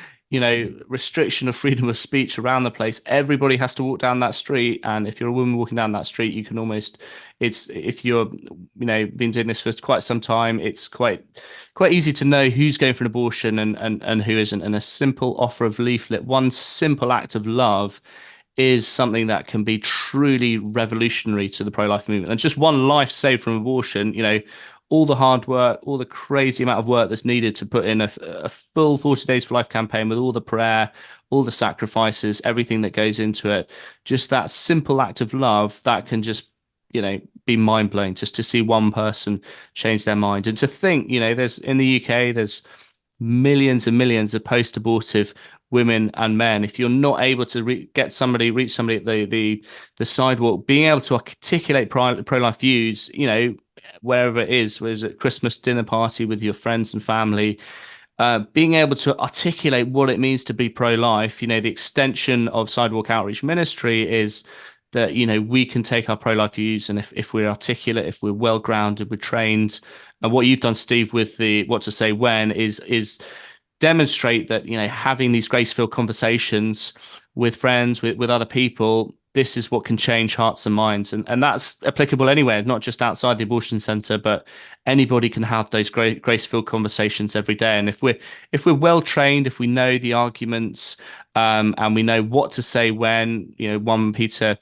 restriction of freedom of speech around the place. Everybody has to walk down that street. And if you're a woman walking down that street, you can almost, if you're, been doing this for quite some time, it's quite easy to know who's going for an abortion and who isn't. And a simple offer of leaflet, one simple act of love is something that can be truly revolutionary to the pro-life movement. And just one life saved from abortion, all the hard work, all the crazy amount of work that's needed to put in a full 40 Days for Life campaign with all the prayer, all the sacrifices, everything that goes into it. Just that simple act of love that can just, be mind blowing just to see one person change their mind. And to think, there's in the UK, there's millions and millions of post-abortive women and men. If you're not able to reach somebody at the sidewalk, being able to articulate pro-life views, wherever it is, whether it's a Christmas dinner party with your friends and family, being able to articulate what it means to be pro-life, the extension of Sidewalk Outreach Ministry is that, we can take our pro-life views, and if we're articulate, if we're well-grounded, we're trained, and what you've done, Steve, with the what to say when is demonstrate that, having these grace-filled conversations with friends, with other people, this is what can change hearts and minds. And that's applicable anywhere, not just outside the abortion center, but anybody can have those grace-filled conversations every day. And if we're well trained, if we know the arguments, and we know what to say when, 1 Peter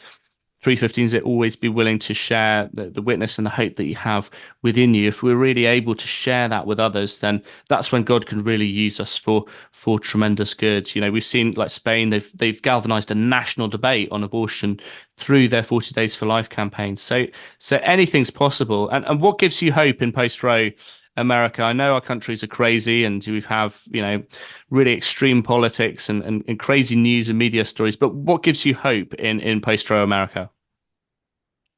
315s, it always be willing to share the witness and the hope that you have within you. If we're really able to share that with others, then that's when God can really use us for tremendous good. You know, we've seen like Spain, they've galvanized a national debate on abortion through their 40 Days for Life campaign. So anything's possible. And what gives you hope in post-Roe America? I know our countries are crazy and we have, you know, really extreme politics and crazy news and media stories, but what gives you hope in post-Roe America?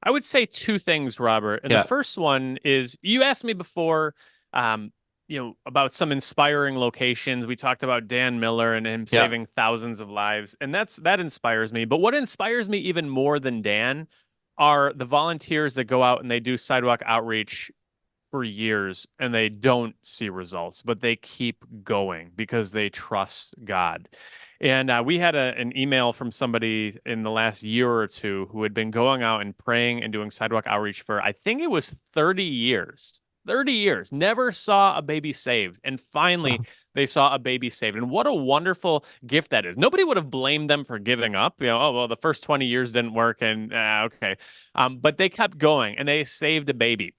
I would say two things, Robert. And the first one is, you asked me before, about some inspiring locations. We talked about Dan Miller and him saving thousands of lives, and that inspires me. But what inspires me even more than Dan are the volunteers that go out and they do sidewalk outreach for years and they don't see results, but they keep going because they trust God. And we had an email from somebody in the last year or two who had been going out and praying and doing sidewalk outreach for, I think it was 30 years. 30 years, never saw a baby saved. And finally, they saw a baby saved. And what a wonderful gift that is. Nobody would have blamed them for giving up. You know, oh, well, the first 20 years didn't work and okay. But they kept going and they saved a baby.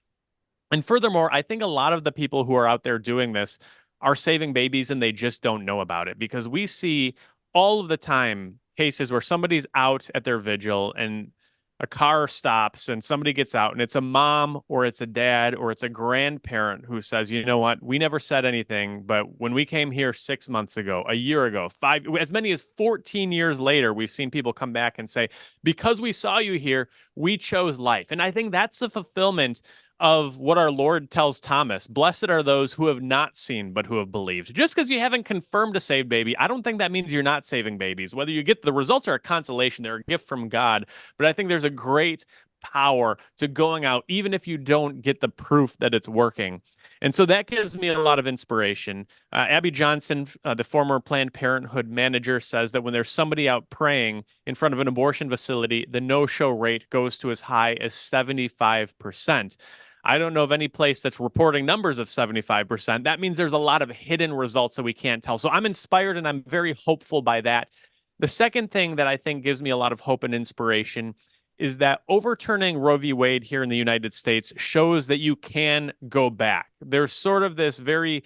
And furthermore, I think a lot of the people who are out there doing this are saving babies and they just don't know about it, because we see all of the time cases where somebody's out at their vigil and a car stops and somebody gets out and it's a mom or it's a dad or it's a grandparent who says, you know what, we never said anything, but when we came here 6 months ago, a year ago, as many as 14 years later, we've seen people come back and say, because we saw you here, we chose life. And I think that's the fulfillment of what our Lord tells Thomas. Blessed are those who have not seen, but who have believed. Just because you haven't confirmed a saved baby, I don't think that means you're not saving babies. Whether you get the results are a consolation, they're a gift from God. But I think there's a great power to going out, even if you don't get the proof that it's working. And so that gives me a lot of inspiration. Abby Johnson, the former Planned Parenthood manager, says that when there's somebody out praying in front of an abortion facility, the no-show rate goes to as high as 75%. I don't know of any place that's reporting numbers of 75%. That means there's a lot of hidden results that we can't tell. So I'm inspired and I'm very hopeful by that. The second thing that I think gives me a lot of hope and inspiration is that overturning Roe v. Wade here in the United States shows that you can go back. There's sort of this very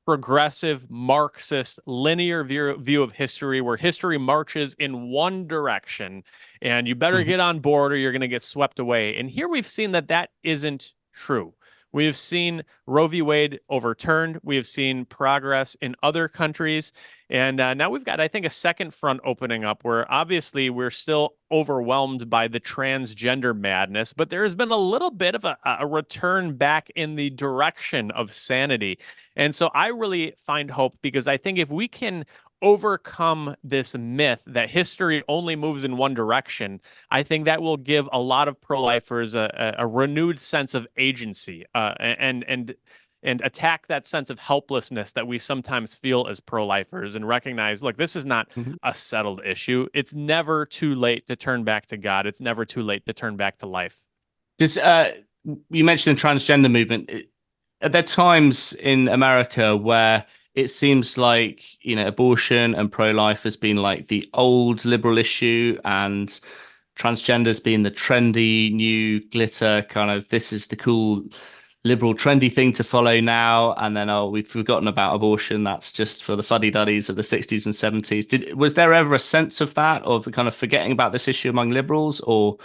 progressive, Marxist, linear view of history where history marches in one direction and you better get on board or you're going to get swept away. And here we've seen that isn't true. We have seen Roe v. Wade overturned. We have seen progress in other countries. And now we've got, I think, a second front opening up where obviously we're still overwhelmed by the transgender madness, but there has been a little bit of a return back in the direction of sanity. And so I really find hope, because I think if we can overcome this myth that history only moves in one direction, I think that will give a lot of pro-lifers a renewed sense of agency and attack that sense of helplessness that we sometimes feel as pro-lifers, and recognize, look, this is not a settled issue. It's never too late to turn back to God. It's never too late to turn back to life. Just you mentioned the transgender movement. Are there times in America where it seems like, you know, abortion and pro-life has been like the old liberal issue, and transgenders being the trendy new glitter kind of, this is the cool liberal trendy thing to follow now, and then we've forgotten about abortion, that's just for the fuddy-duddies of the 60s and 70s. Was there ever a sense of that, of kind of forgetting about this issue among liberals, or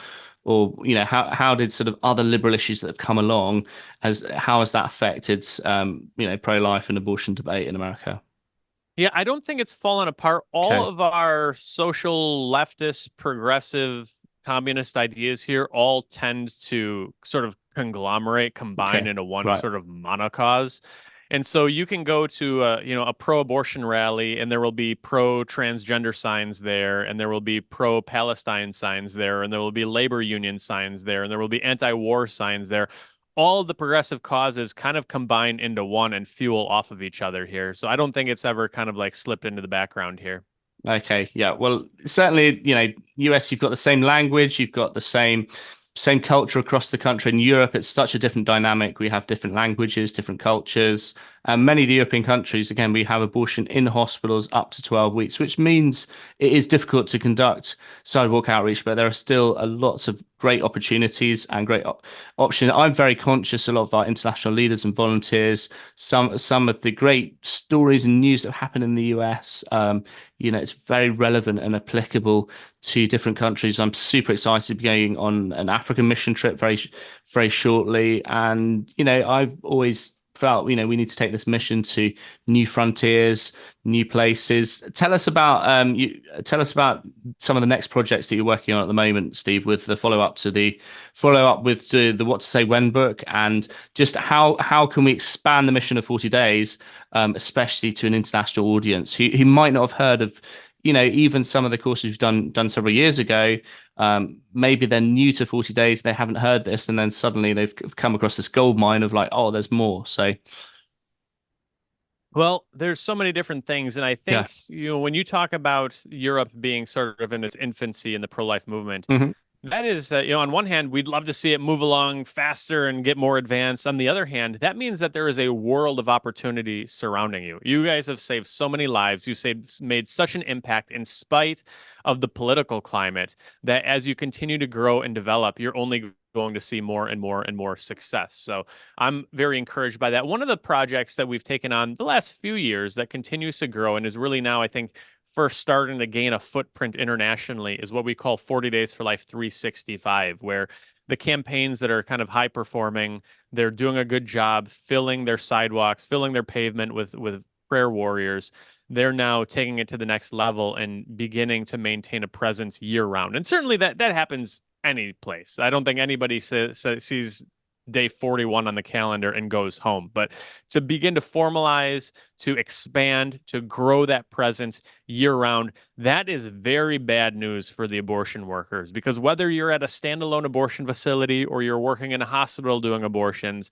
you know, how did sort of other liberal issues that have come along, how has that affected you know, pro-life and abortion debate in America? Yeah, I don't think it's fallen apart. All of our social leftist, progressive, communist ideas here all tend to sort of combine into one sort of monocause. And so you can go to a pro-abortion rally and there will be pro-transgender signs there, and there will be pro-Palestine signs there, and there will be labor union signs there, and there will be anti-war signs there. All of the progressive causes kind of combine into one and fuel off of each other here. So I don't think it's ever kind of like slipped into the background here. Okay, yeah. Well, certainly, you know, US, you've got the same language, you've got the same culture across the country. In Europe, it's such a different dynamic. We have different languages, different cultures. And many of the European countries, again, we have abortion in hospitals up to 12 weeks, which means it is difficult to conduct sidewalk outreach, but there are still lots of great opportunities and great options. I'm very conscious, a lot of our international leaders and volunteers, some of the great stories and news that happen in the US. It's very relevant and applicable to different countries. I'm super excited to be going on an African mission trip very shortly. And, I've always felt, we need to take this mission to new frontiers, new places. Tell us about some of the next projects that you're working on at the moment, Steve, with the follow up with the What to Say When book, and just how can we expand the mission of 40 days, especially to an international audience who might not have heard of, even some of the courses we've done several years ago. Maybe they're new to 40 days, they haven't heard this, and then suddenly they've come across this gold mine of like, oh, there's more. So well, there's so many different things. And I think, when you talk about Europe being sort of in its infancy in the pro-life movement, that is, on one hand, we'd love to see it move along faster and get more advanced. On the other hand, that means that there is a world of opportunity surrounding you. You guys have saved so many lives. Made such an impact in spite of the political climate, that as you continue to grow and develop, you're only going to see more and more and more success. So I'm very encouraged by that. One of the projects that we've taken on the last few years that continues to grow and is really now, I think, first starting to gain a footprint internationally is what we call 40 Days for Life 365, where the campaigns that are kind of high performing, they're doing a good job filling their sidewalks, filling their pavement with prayer warriors. They're now taking it to the next level and beginning to maintain a presence year round. And certainly that happens any place. I don't think anybody sees day 41 on the calendar and goes home. But to begin to formalize, to expand, to grow that presence year round, that is very bad news for the abortion workers, because whether you're at a standalone abortion facility or you're working in a hospital doing abortions,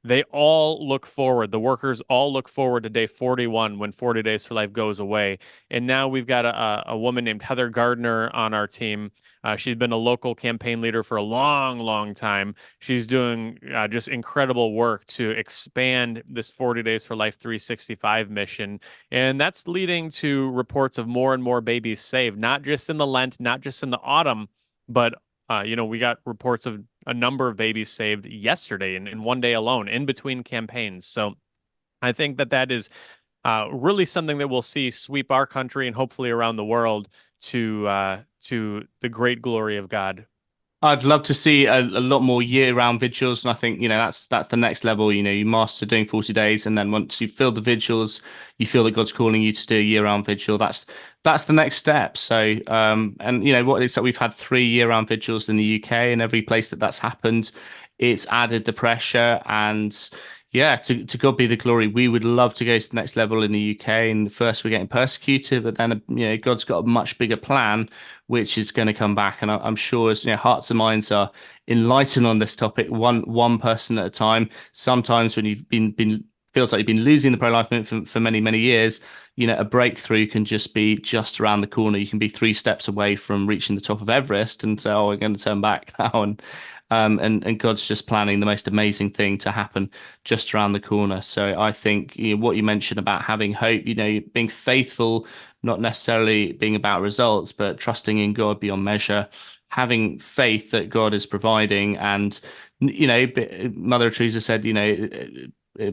they all look forward. The workers all look forward to day 41 when 40 Days for Life goes away. And now we've got a woman named Heather Gardner on our team. She's been a local campaign leader for a long, long time. She's doing just incredible work to expand this 40 Days for Life 365 mission. And that's leading to reports of more and more babies saved, not just in the Lent, not just in the autumn, but we got reports of a number of babies saved yesterday in one day alone, in between campaigns. So I think that is really something that we'll see sweep our country and hopefully around the world to the great glory of God. I'd love to see a lot more year-round vigils, and I think that's the next level. You master doing 40 days, and then once you fill the vigils, you feel that God's calling you to do a year-round vigil. That's the next step. So, we've had 3 year-round vigils in the UK, and every place that's happened, it's added the pressure. And to God be the glory. We would love to go to the next level in the UK. And first we're getting persecuted, but then God's got a much bigger plan, which is going to come back. And I'm sure as hearts and minds are enlightened on this topic, one person at a time. Sometimes when you've been feels like you've been losing the pro-life movement for many, many years, a breakthrough can just be just around the corner. You can be 3 steps away from reaching the top of Everest and say, oh, we're going to turn back now. And God's just planning the most amazing thing to happen just around the corner. So I think what you mentioned about having hope, being faithful, not necessarily being about results, but trusting in God beyond measure, having faith that God is providing. And, Mother Teresa said,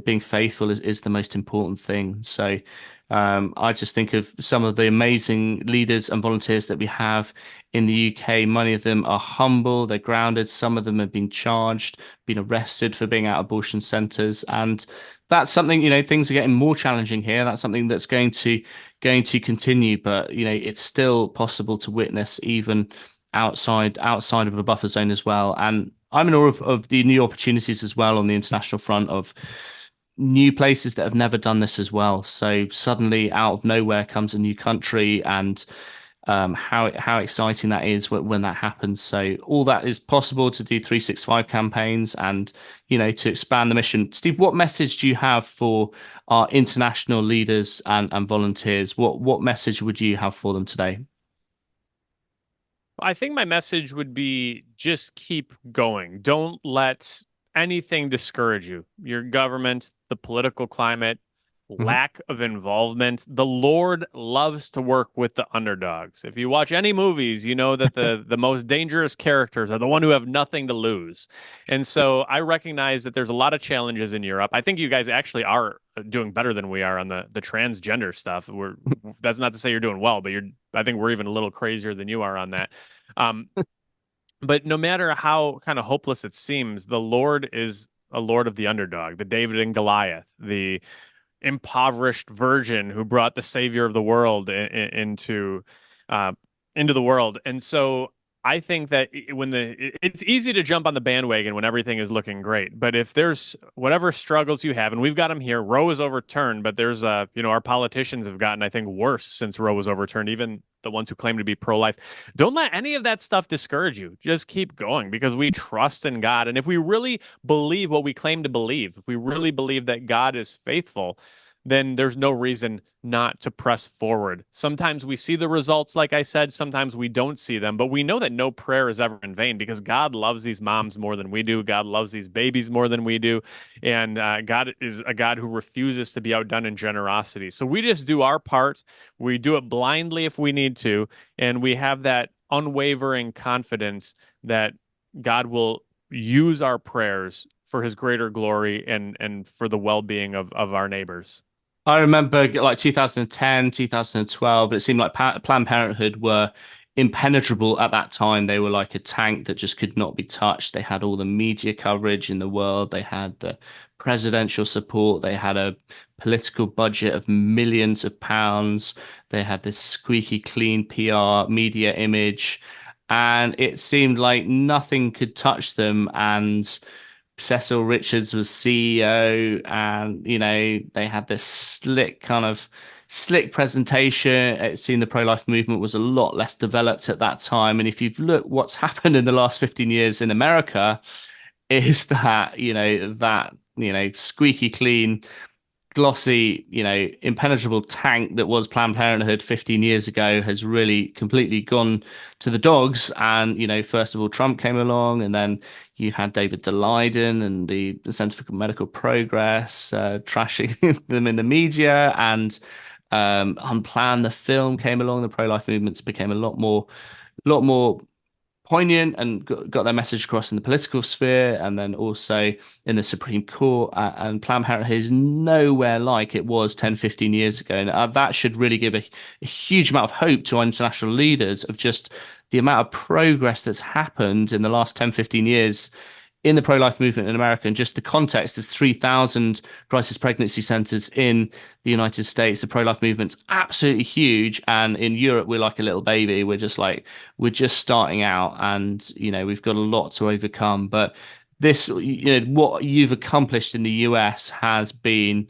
being faithful is the most important thing. So I just think of some of the amazing leaders and volunteers that we have in the UK. Many of them are humble, they're grounded. Some of them have been charged, been arrested for being at abortion centres. And that's something, things are getting more challenging here. That's something that's going to continue. But, it's still possible to witness even outside of a buffer zone as well. And I'm in awe of the new opportunities as well on the international front of new places that have never done this as well. So suddenly out of nowhere comes a new country, and how exciting that is when that happens. So all that is possible to do 365 campaigns and, to expand the mission. Steve, what message do you have for our international leaders and volunteers? What message would you have for them today? I think my message would be just keep going. Don't let anything discourage you, your government, the political climate, lack of involvement, the Lord loves to work with the underdogs. If you watch any movies, you know that the most dangerous characters are the one who have nothing to lose. And so I recognize that there's a lot of challenges in Europe. I think you guys actually are doing better than we are on the transgender stuff. That's not to say you're doing well, but I think we're even a little crazier than you are on that. But no matter how kind of hopeless it seems, the Lord is a Lord of the underdog, the David and Goliath, the impoverished virgin who brought the savior of the world into the world. And so I think that it's easy to jump on the bandwagon when everything is looking great, but if there's whatever struggles you have, and we've got them here, Roe is overturned, but there's our politicians have gotten, I think, worse since Roe was overturned, even the ones who claim to be pro-life. Don't let any of that stuff discourage you. Just keep going, because we trust in God. And if we really believe what we claim to believe, if we really believe that God is faithful, then there's no reason not to press forward. Sometimes we see the results, like I said, sometimes we don't see them, but we know that no prayer is ever in vain, because God loves these moms more than we do. God loves these babies more than we do. And God is a God who refuses to be outdone in generosity. So we just do our part. We do it blindly if we need to. And we have that unwavering confidence that God will use our prayers for his greater glory and for the well-being of our neighbors. I remember like 2010, 2012, it seemed like Planned Parenthood were impenetrable at that time. They were like a tank that just could not be touched. They had all the media coverage in the world. They had the presidential support. They had a political budget of millions of pounds. They had this squeaky clean PR media image. And it seemed like nothing could touch them. And Cecil Richards was CEO, and they had this slick presentation. It seemed the pro-life movement was a lot less developed at that time. And if you've looked what's happened in the last 15 years in America, is that squeaky clean, glossy, impenetrable tank that was Planned Parenthood 15 years ago has really completely gone to the dogs. And, first of all, Trump came along, and then you had David Daleiden and the Center for Medical Progress trashing them in the media, and Unplanned, the film, came along. The pro-life movements became a lot more poignant and got their message across in the political sphere, and then also in the Supreme Court. And Planned Parenthood is nowhere like it was 10, 15 years ago. And that should really give a huge amount of hope to our international leaders of just the amount of progress that's happened in the last 10, 15 years in the pro-life movement in America. And just the context, there's 3,000 crisis pregnancy centers in the United States. The pro-life movement's absolutely huge. And in Europe, we're like a little baby. We're just starting out, and, we've got a lot to overcome. But this, what you've accomplished in the US has been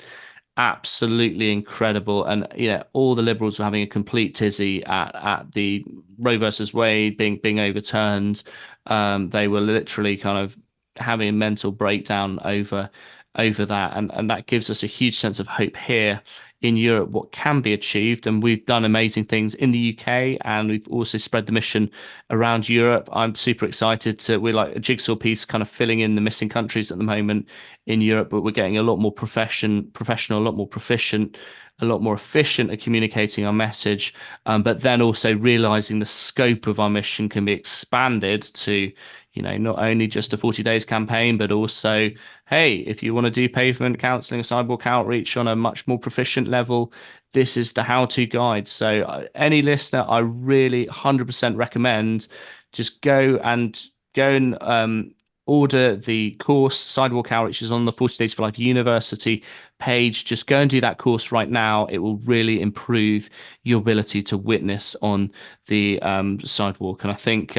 absolutely incredible. And all the liberals were having a complete tizzy at the Roe versus Wade being overturned. They were literally kind of having a mental breakdown over that, and that gives us a huge sense of hope here in Europe, what can be achieved. And we've done amazing things in the UK, and we've also spread the mission around Europe. I'm super excited we're like a jigsaw piece kind of filling in the missing countries at the moment in Europe, but we're getting a lot more professional, a lot more proficient, a lot more efficient at communicating our message, but then also realizing the scope of our mission can be expanded to, not only just a 40 days campaign, but also, hey, if you want to do pavement counseling, sidewalk outreach on a much more proficient level, this is the how-to guide. So any listener, I really 100% recommend just go and order the course. Sidewalk Outreach is on the 40 Days for Life University page. Just go and do that course right now. It will really improve your ability to witness on the sidewalk. And I think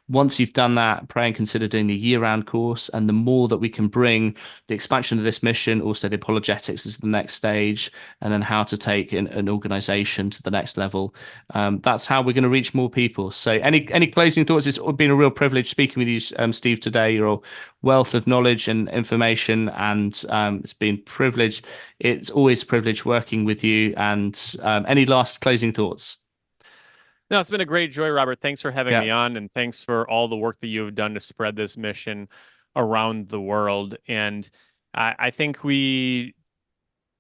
once you've done that, pray and consider doing the year-round course. And the more that we can bring the expansion of this mission, also the apologetics is the next stage, and then how to take an organization to the next level. That's how we're going to reach more people. So any closing thoughts? It's been a real privilege speaking with you, Steve, today. You're a wealth of knowledge and information, and it's been a privilege. It's always a privilege working with you. And any last closing thoughts? No, it's been a great joy, Robert. Thanks for having me on, and thanks for all the work that you've done to spread this mission around the world. And I think we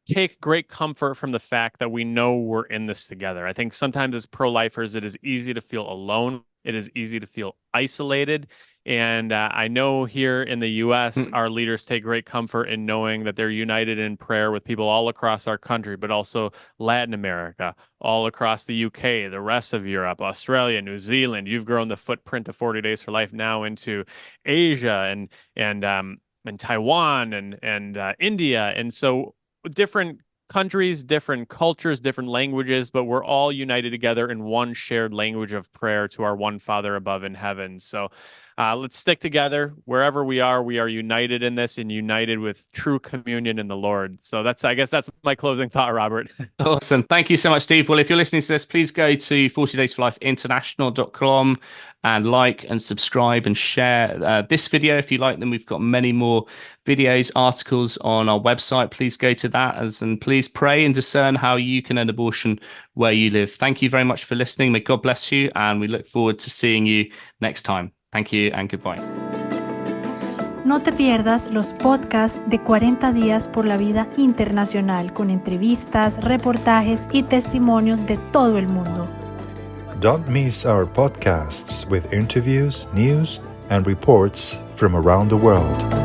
take great comfort from the fact that we know we're in this together. I think sometimes as pro-lifers, it is easy to feel alone. It is easy to feel isolated. And I know here in the U.S., our leaders take great comfort in knowing that they're united in prayer with people all across our country, but also Latin America, all across the UK, the rest of Europe, Australia, New Zealand. You've grown the footprint of 40 Days for Life now into Asia and Taiwan and India. And so different countries, different cultures, different languages, but we're all united together in one shared language of prayer to our one Father above in heaven. So let's stick together wherever we are. We are united in this and united with true communion in the Lord. So I guess that's my closing thought, Robert. Awesome. Thank you so much, Steve. Well, if you're listening to this, please go to 40daysforlifeinternational.com and like and subscribe and share this video if you like them. We've got many more videos, articles on our website. Please go to that and please pray and discern how you can end abortion where you live. Thank you very much for listening. May God bless you, and we look forward to seeing you next time. Thank you and goodbye. No te pierdas los podcasts de 40 días por la vida internacional con entrevistas, reportajes y testimonios de todo el mundo. Don't miss our podcasts with interviews, news, and reports from around the world.